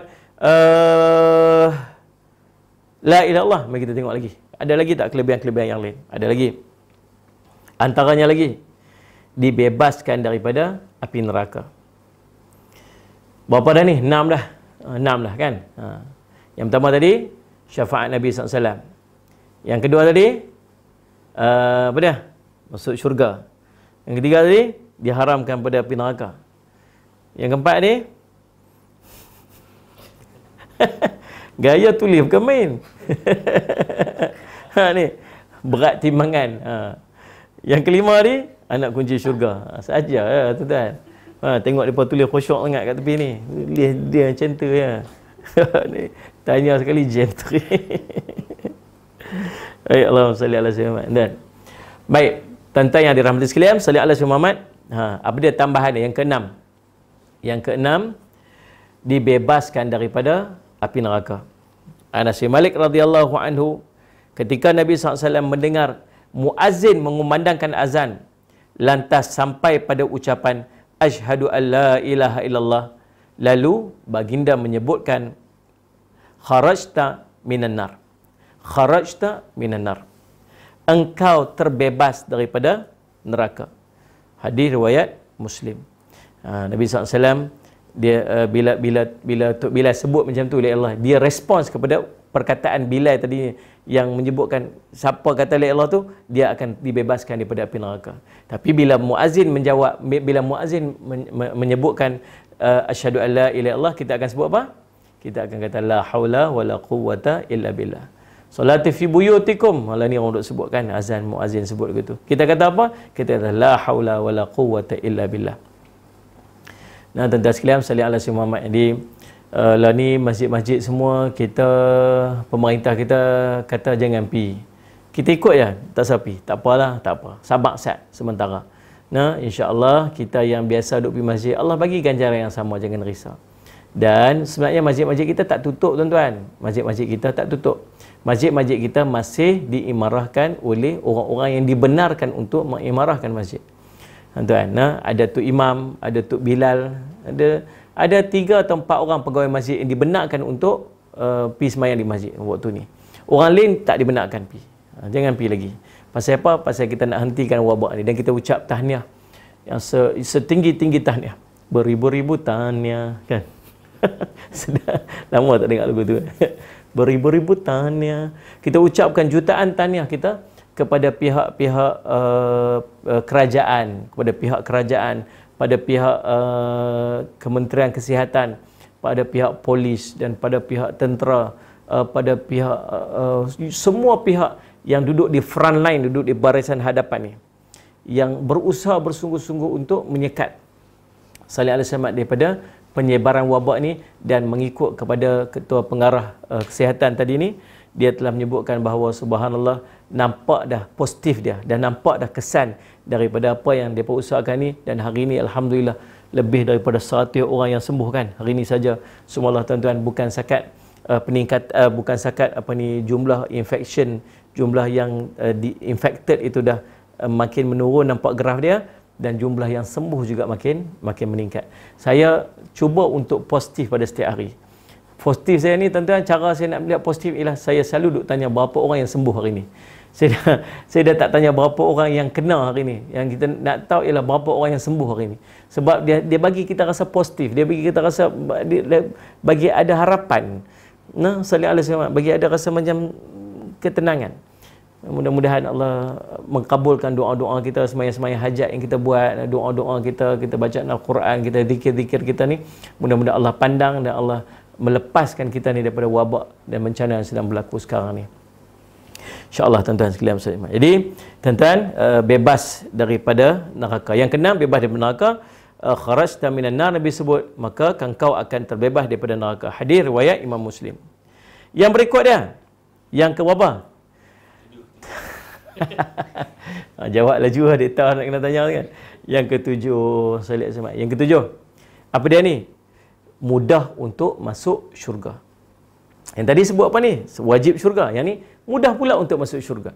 la ilaha illallah? Mari kita tengok lagi. Ada lagi tak kelebihan-kelebihan yang lain? Ada lagi. Antaranya lagi dibebaskan daripada api neraka. Berapa dah ni? 6 dah. 6 dah kan? Yang pertama tadi syafaat Nabi SAW. Yang kedua tadi apa dia? Masuk syurga. Yang ketiga tadi diharamkan pada api neraka. Yang keempat ni gaya tulis bukan main. Ni berat timbangan. Yang kelima ni anak kunci syurga. Saja tuan-tuan. Tengok depa tulis khusyuk sangat kat tepi ni. Dia macam tu ya. Ni tanya sekali gentle. Baik, Allahumma salli ala sayyidina Muhammad. Baik, tuan-tuan yang dirahmati sekalian, salli ala sayyidina Muhammad. Apa dia tambahan yang keenam? Yang keenam dibebaskan daripada api neraka. Anas bin Malik radhiyallahu anhu ketika Nabi SAW mendengar muazzin mengumandangkan azan, lantas sampai pada ucapan asyhadu an la ilaha illallah, lalu baginda menyebutkan kharajta minan nar, kharajta minan nar, engkau terbebas daripada neraka. Hadis riwayat Muslim. Nabi SAW dia bila sebut macam tu oleh Allah, dia respons kepada perkataan Bilal tadi yang menyebutkan siapa kata la Allah tu dia akan dibebaskan daripada api neraka. Tapi bila muazzin menjawab, bila muazzin menyebutkan asyhadu an la ilaha illallah, kita akan sebut apa? Kita akan kata la haula wala quwwata illa billah. Salati fi buyutikum. Malah ni orang duk sebutkan azan muazzin sebut begitu. Kita kata apa? Kita kata la haula wala quwwata illa billah. Nah, tuan-tuan sekalian, sallallahu alaihi Muhammad. Jadi lah ni masjid-masjid semua kita, pemerintah kita kata jangan pi. Kita ikut je, tak sapi. Tak apalah, tak apa. Sabar sat sementara. Nah, insya-Allah kita yang biasa duduk pergi masjid, Allah bagi ganjaran yang sama, jangan risau. Dan sebenarnya masjid-masjid kita tak tutup, tuan-tuan. Masjid-masjid kita tak tutup. Masjid-masjid kita masih diimarahkan oleh orang-orang yang dibenarkan untuk mengimarahkan masjid. Tuan-tuan, nah, ada Tok Imam, ada Tok Bilal, ada 3 atau 4 orang pegawai masjid yang dibenarkan untuk pergi sembahyang di masjid waktu ni. Orang lain tak dibenarkan pergi. Jangan pergi lagi. Pasal apa? Pasal kita nak hentikan wabak ni, dan kita ucap tahniah yang setinggi-tinggi tahniah. Beribu-ribu tahniah kan. Sedap. Lama tak dengar lagu tu. Beribu-ribu tahniah. Kita ucapkan jutaan tahniah kita kepada pihak-pihak kerajaan, pada pihak Kementerian Kesihatan, pada pihak polis dan pada pihak tentera, pada pihak semua pihak yang duduk di front line, duduk di barisan hadapan ni, yang berusaha bersungguh-sungguh untuk menyekat salih alaihi wasallam daripada penyebaran wabak ni. Dan mengikut kepada ketua pengarah kesihatan tadi ni, dia telah menyebutkan bahawa subhanallah, nampak dah positif dia dan nampak dah kesan daripada apa yang dia usahakan ni. Dan hari ni alhamdulillah lebih daripada 100 orang yang sembuh kan hari ni saja. Subhanallah tuan-tuan, bukan sakat bukan sakat jumlah infection, jumlah yang infected itu dah makin menurun, nampak graf dia, dan jumlah yang sembuh juga makin meningkat. Saya cuba untuk positif pada setiap hari. Positif saya ni, tuan-tuan, cara saya nak melihat positif ialah saya selalu duk tanya berapa orang yang sembuh hari ni. Saya dah tak tanya berapa orang yang kena hari ni. Yang kita nak tahu ialah berapa orang yang sembuh hari ni. Sebab dia bagi kita rasa positif, dia bagi kita rasa, bagi ada harapan. Nah, sallallahu alaihi wasallam, bagi ada rasa macam ketenangan. Mudah-mudahan Allah mengkabulkan doa-doa kita, sembahyang-sembahyang hajat yang kita buat, doa-doa kita baca Al-Quran, kita zikir-zikir kita ni. Mudah-mudahan Allah pandang dan Allah melepaskan kita ni daripada wabak dan bencana yang sedang berlaku sekarang ni. InsyaAllah tuan-tuan sekalian. Jadi tuan-tuan, bebas daripada neraka. Yang keenam, bebas daripada neraka. Kharajta minan nar, Nabi sebut, maka engkau akan terbebas daripada neraka. Hadis riwayat Imam Muslim. Yang berikut dia, yang ke berapa? Jawab laju lah, dia tahu nak kena tanya kan. Yang ketujuh, yang ketujuh, apa dia ni? mudah untuk masuk syurga. Yang tadi sebut apa ni? Wajib syurga. Yang ni mudah pula untuk masuk syurga.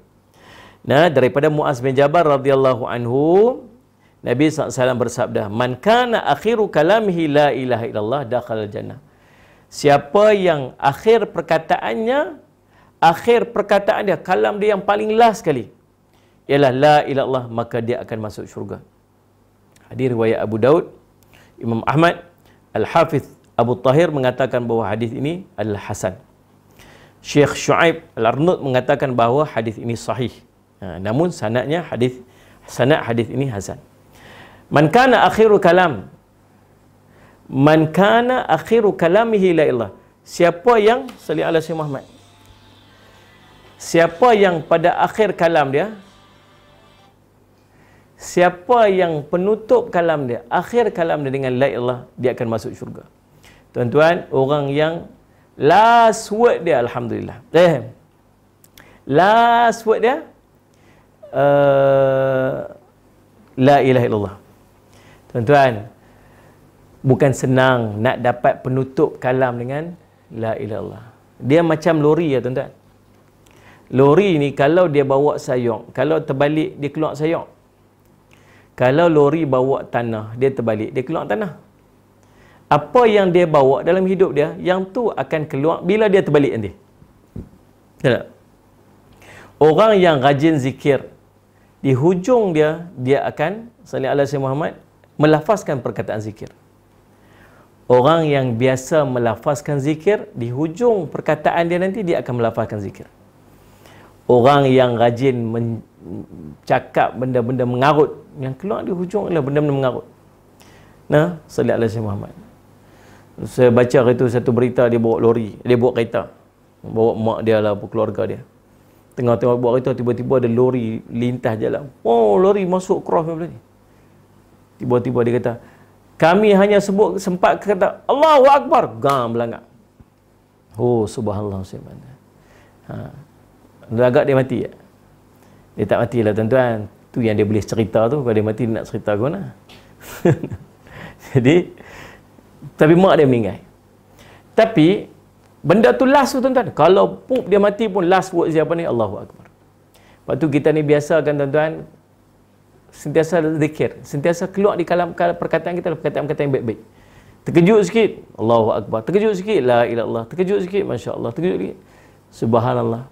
Nah, daripada Muaz bin Jabal radhiyallahu anhu, Nabi SAW bersabda, "Man kana akhiru kalamihi la ilaha illallah dakhala jannah." Siapa yang akhir perkataan dia, kalam dia yang paling last sekali ialah la ilaha illallah, maka dia akan masuk syurga. Hadis riwayat Abu Daud, Imam Ahmad, Al-Hafiz Abu Tahir mengatakan bahawa hadis ini adalah hasan. Syekh Shu'aib Al-Arnaud mengatakan bahawa hadis ini sahih. Namun sanad hadis ini hasan. Man kana akhiru kalamihi la ilallah. Siapa yang salli ala Sayyidina Muhammad. Siapa yang pada akhir kalam dia, siapa yang penutup kalam dia, akhir kalam dia dengan la ilallah, dia akan masuk syurga. Tuan-tuan, orang yang last word dia, alhamdulillah. Last word dia la ilaha illallah. Tuan-tuan, bukan senang nak dapat penutup kalam dengan la ilaha illallah. Dia macam lori ya tuan-tuan. Lori ni kalau dia bawa sayong, kalau terbalik dia keluar sayong. Kalau lori bawa tanah, dia terbalik, dia keluar tanah. Apa yang dia bawa dalam hidup dia, yang tu akan keluar bila dia terbalik nanti. Tak? Orang yang rajin zikir, di hujung dia akan sallallahu alaihi Muhammad melafazkan perkataan zikir. Orang yang biasa melafazkan zikir, di hujung perkataan dia nanti dia akan melafazkan zikir. Orang yang rajin cakap benda-benda mengarut, yang keluar di hujung adalah benda-benda mengarut. Nah, sallallahu alaihi Muhammad. Saya baca hari tu satu berita, dia bawa lori, dia bawa kereta, bawa mak dia lah, keluarga dia. Tengah-tengah bawa kereta, tiba-tiba ada lori lintas jalan. Oh, lori masuk cross macam ni. Tiba-tiba dia kata, kami hanya sempat kata Allahu Akbar, gam belangak. Oh, subhanallah. Agak dia mati ya? Dia tak matilah tuan-tuan. Tu yang dia boleh cerita tu. Kalau dia mati, dia nak cerita ke mana? Jadi, tapi mak dia meninggal. Tapi benda tu last tu tuan-tuan. Kalau pup dia mati pun last word siapa ni? Allahu Akbar. Lepas tu kita ni biasakan tuan-tuan, sentiasa zikir, sentiasa keluar di kalam perkataan kita, perkataan-perkataan yang baik-baik. Terkejut sikit, Allahu Akbar. Terkejut sikit, la ilaha illallah. Terkejut sikit, masya-Allah. Terkejut sikit, subhanallah.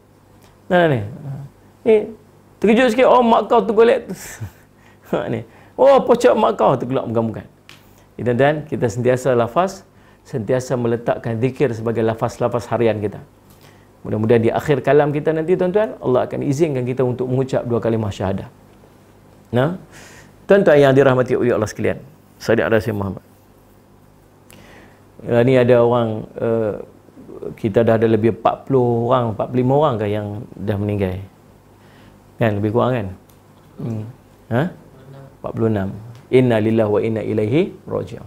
Ni terkejut sikit, oh mak kau tu golek. Ni, oh pocok mak kau tu keluar bukan-bukan. Tuan-tuan, kita sentiasa lafaz, sentiasa meletakkan zikir sebagai lafaz-lafaz harian kita. Mudah-mudahan di akhir kalam kita nanti tuan-tuan, Allah akan izinkan kita untuk mengucap 2 kalimah syahadah. Nah, tuan-tuan yang dirahmati oleh Allah sekalian, Sayyidina Rasul Muhammad. Ni ada orang, kita dah ada lebih 40 orang, 45 orang kan yang dah meninggal. Kan, lebih kurang kan? 46. Inna lillahi wa inna ilaihi raji'un.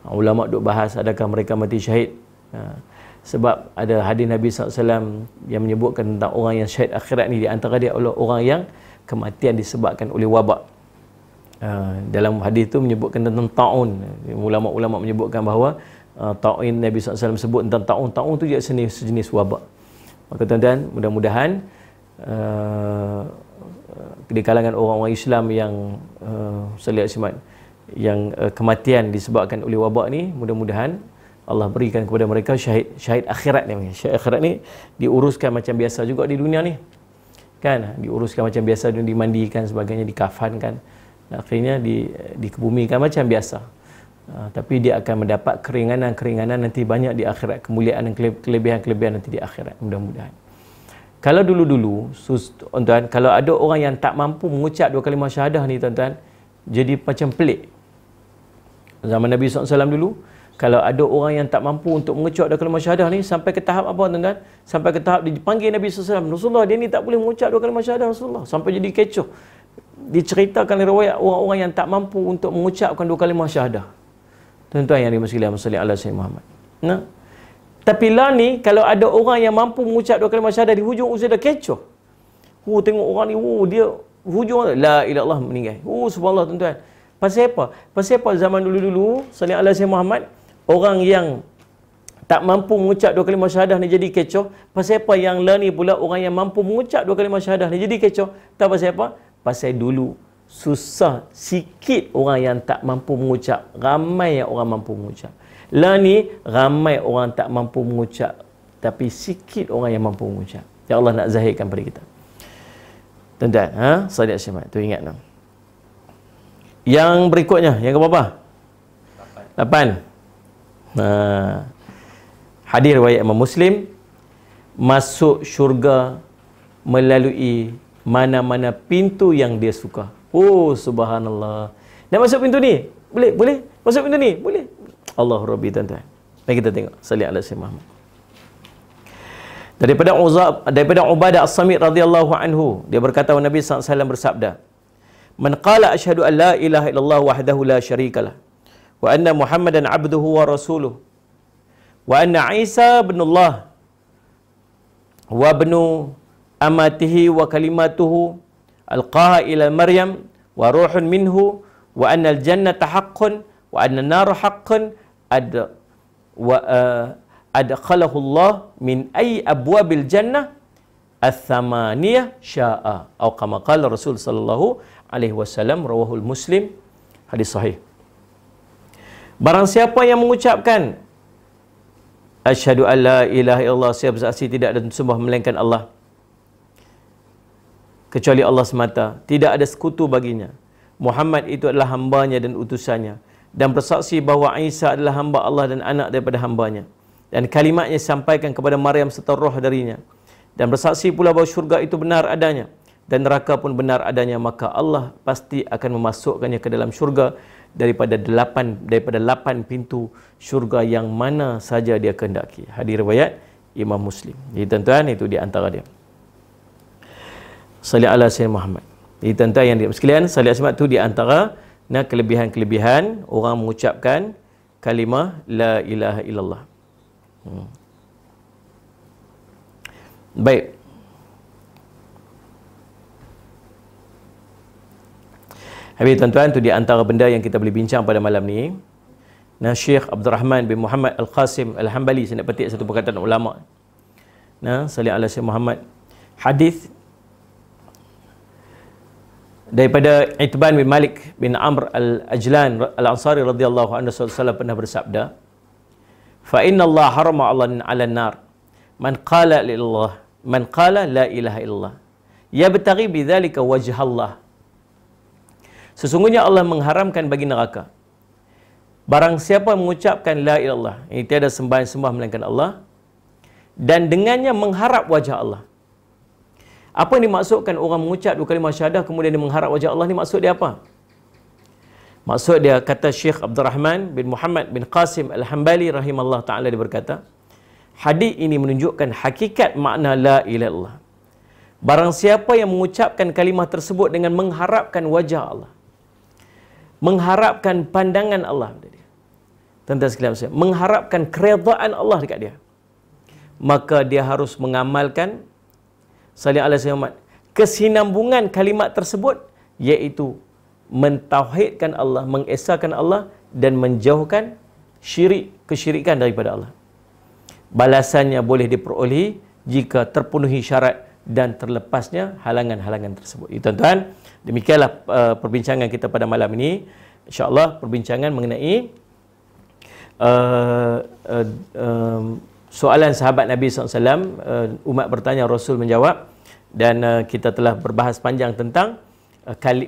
Ulama duk bahas adakah mereka mati syahid. Sebab ada hadis Nabi SAW yang menyebutkan tentang orang yang syahid akhirat ni, di antara dia adalah orang yang kematian disebabkan oleh wabak. Dalam hadis itu menyebutkan tentang ta'un. Ulama-ulama menyebutkan bahawa ta'un Nabi SAW sebut tentang ta'un. Ta'un tu dia sejenis wabak. Maka tuan-tuan, mudah-mudahan di kalangan orang-orang Islam yang yang kematian disebabkan oleh wabak ni, mudah-mudahan Allah berikan kepada mereka syahid akhirat ni. Syahid akhirat ni diuruskan macam biasa juga di dunia ni. Kan, diuruskan macam biasa, dimandikan sebagainya, dikafankan. Akhirnya dikebumikan macam biasa. Tapi dia akan mendapat keringanan-keringanan nanti banyak di akhirat, kemuliaan dan kelebihan-kelebihan nanti di akhirat, mudah-mudahan. Kalau dulu-dulu, tuan-tuan, kalau ada orang yang tak mampu mengucap 2 kalimah syahadah ni tuan-tuan, jadi macam pelik. Zaman Nabi SAW dulu, kalau ada orang yang tak mampu untuk mengucap 2 kalimah syahadah ni, sampai ke tahap apa tuan-tuan? Sampai ke tahap dipanggil Nabi SAW, Rasulullah, dia ni tak boleh mengucap 2 kalimah syahadah Rasulullah. Sampai jadi kecoh. Diceritakan riwayat orang-orang yang tak mampu untuk mengucapkan 2 kalimah syahadah. Tuan-tuan yang dimuliakan Allah Sayyidina Muhammad. Nah, tapi lah ni, kalau ada orang yang mampu mengucap 2 kalimah syahadah, di hujung usia dah kecoh. Tengok orang ni, dia hujung la ilaha illallah meninggal. Subhanallah tuan-tuan. Pasal apa? Pasal apa zaman dulu-dulu, sallallahu alaihi Muhammad, orang yang tak mampu mengucap dua kalimah syahadah ni jadi kecoh. Pasal apa yang la ni pula orang yang mampu mengucap dua kalimah syahadah ni jadi kecoh? Tak pasal apa? Pasal dulu susah sikit orang yang tak mampu mengucap, ramai yang orang mampu mengucap. La ni ramai orang tak mampu mengucap, tapi sikit orang yang mampu mengucap. Ya Allah nak zahirkan pada kita. Tuan-tuan, Salat Syamat tu ingat tak? Yang berikutnya, yang ke berapa? 8. Hadis riwayat Imam Muslim, masuk syurga melalui mana-mana pintu yang dia suka. Oh subhanallah. Nak masuk pintu ni? Boleh? Boleh? Masuk pintu ni? Boleh? Allah Rabbi, tuan-tuan. Mari kita tengok. Salli ala Sayyidina Muhammad. Daripada Ubadah As-Samit radhiyallahu anhu, dia berkata Nabi SAW bersabda, "Man qala asyhadu an la ilaha illallah wahdahu la syarikalah wa anna Muhammadan abduhu wa rasuluh wa anna Isa ibnullah wa ibnu amatihi wa kalimatuhu alqaha ila Maryam wa ruhun minhu wa anna al-jannata haqqun wa anna an-nar haqqun adkhalahu Allah min ay abwabil jannah ats-tsamaniyah syaa atau kama qala Rasul sallallahu alaihi wasallam, rawahul Muslim, hadis sahih. Barang siapa yang mengucapkan asyhadu an la ilaha illallah, saya bersaksi tidak ada sembah melainkan Allah kecuali Allah semata, tidak ada sekutu baginya, Muhammad itu adalah hambanya dan utusannya, dan bersaksi bahawa Isa adalah hamba Allah dan anak daripada hambanya, dan kalimatnya sampaikan kepada Maryam serta roh darinya, dan bersaksi pula bahawa syurga itu benar adanya dan neraka pun benar adanya, maka Allah pasti akan memasukkannya ke dalam syurga daripada 8 pintu syurga yang mana saja dia kehendaki. Hadis riwayat Imam Muslim. Jadi tuan-tuan, itu di antara dia. Salli ala Sayyidina Muhammad. Jadi tuan-tuan yang dirahmati sekalian, salat Jumaat itu di antara kelebihan-kelebihan orang mengucapkan kalimah la ilaha illallah. Baik. Habis tuan-tuan, itu di antara benda yang kita boleh bincang pada malam ni. Syekh Abdul Rahman bin Muhammad Al-Qasim Al-Hambali, saya nak petik satu perkataan ulama. Salli ala Sayyidina Muhammad. Hadis daripada Itban bin Malik bin Amr Al-Ajlan Al-Ansari radhiyallahu anhu, Rasulullah pernah bersabda, "Fa inna Allah harama 'ala an-nar man qala la ilaha illallah yabtaghi bidzalika wajha Allah." Sesungguhnya Allah mengharamkan bagi neraka barang siapa mengucapkan la ilaha illallah, ini tiada sembah melainkan Allah, dan dengannya mengharap wajah Allah. Apa yang dimaksudkan orang mengucap dua kalimah syahadah kemudian dia mengharap wajah Allah ni, maksud dia apa? Maksud dia, kata Syekh Abdul Rahman bin Muhammad bin Qasim Al-Hambali rahimahullah ta'ala, dia berkata, hadis ini menunjukkan hakikat makna la ilaha illallah. Barang siapa yang mengucapkan kalimah tersebut dengan mengharapkan wajah Allah, mengharapkan pandangan Allah, tuan-tuan sekalian, mengharapkan keredaan Allah dekat dia, maka dia harus mengamalkan salli ala Sayyidina Muhammad, kesinambungan kalimat tersebut, iaitu mentauhidkan Allah, mengesahkan Allah dan menjauhkan kesyirikan daripada Allah. Balasannya boleh diperoleh jika terpenuhi syarat dan terlepasnya halangan-halangan tersebut. Tuan-tuan, demikianlah perbincangan kita pada malam ini. InsyaAllah perbincangan mengenai soalan sahabat Nabi SAW, umat bertanya, Rasul menjawab, dan kita telah berbahas panjang tentang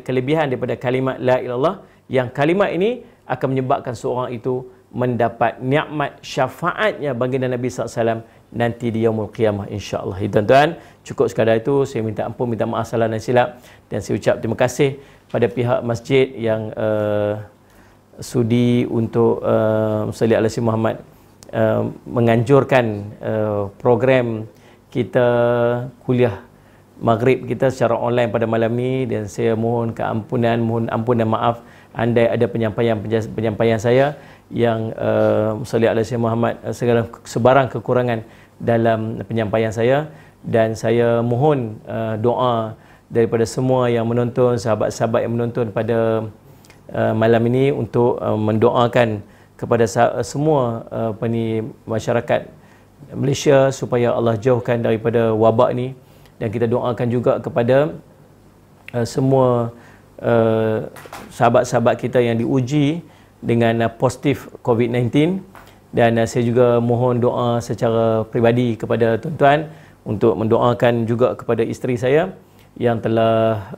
kelebihan daripada kalimat la ilallah, yang kalimat ini akan menyebabkan seorang itu mendapat nikmat syafaatnya baginda Nabi SAW nanti di yaumul qiyamah, insya-Allah. Tuan-tuan, cukup sekadar itu. Saya minta ampun, minta maaf salah dan silap, dan saya ucap terima kasih pada pihak masjid yang sudi untuk salli ala Sayyidina Muhammad, menganjurkan program kita kuliah maghrib kita secara online pada malam ni, dan saya mohon mohon ampun dan maaf andai ada penyampaian saya yang salli ala Sayyidina Muhammad sebarang kekurangan dalam penyampaian saya, dan saya mohon doa daripada semua yang menonton, sahabat-sahabat yang menonton pada malam ini untuk mendoakan kepada semua masyarakat Malaysia supaya Allah jauhkan daripada wabak ni, dan kita doakan juga kepada semua sahabat-sahabat kita yang diuji dengan positif COVID-19. Dan saya juga mohon doa secara peribadi kepada tuan-tuan untuk mendoakan juga kepada isteri saya yang telah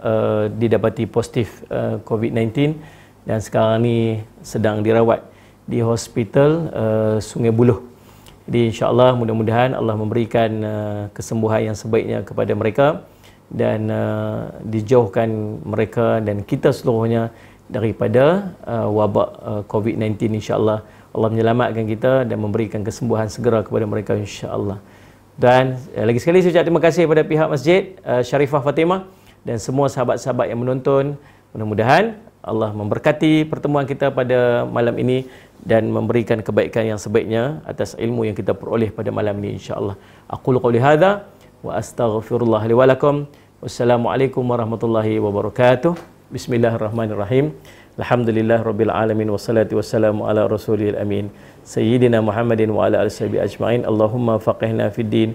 didapati positif COVID-19 dan sekarang ni sedang dirawat di hospital Sungai Buloh. Jadi insya-Allah mudah-mudahan Allah memberikan kesembuhan yang sebaiknya kepada mereka dan dijauhkan mereka dan kita seluruhnya daripada wabak COVID-19 insya-Allah. Allah menyelamatkan kita dan memberikan kesembuhan segera kepada mereka insya-Allah. Dan lagi sekali saya ucap terima kasih kepada pihak Masjid Sharifah Fatimah dan semua sahabat-sahabat yang menonton. Mudah-mudahan Allah memberkati pertemuan kita pada malam ini dan memberikan kebaikan yang sebaiknya atas ilmu yang kita peroleh pada malam ini insya-Allah. Aqulu qouli hadza wa astaghfirullah li wa lakum. Wassalamualaikum warahmatullahi wabarakatuh. Bismillahirrahmanirrahim. Alhamdulillah rabbil alamin wassalatu wassalamu ala rasulil amin sayyidina Muhammadin wa ala alihi ajma'in. Allahumma faqihna fid din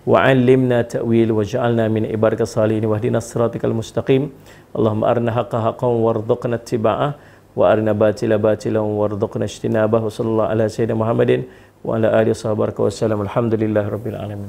wa 'allimna ta'wil waj'alna min ibadikas salihin wahdinas siratal mustaqim. Allahumma arina haqqa haqqan warzuqna ittiba'ah wa arina batila batilan warzuqna ijtinabah. Wa sallallahu ala sayyidina Muhammadin wa ala alihi wasallam. Alhamdulillah rabbil alamin.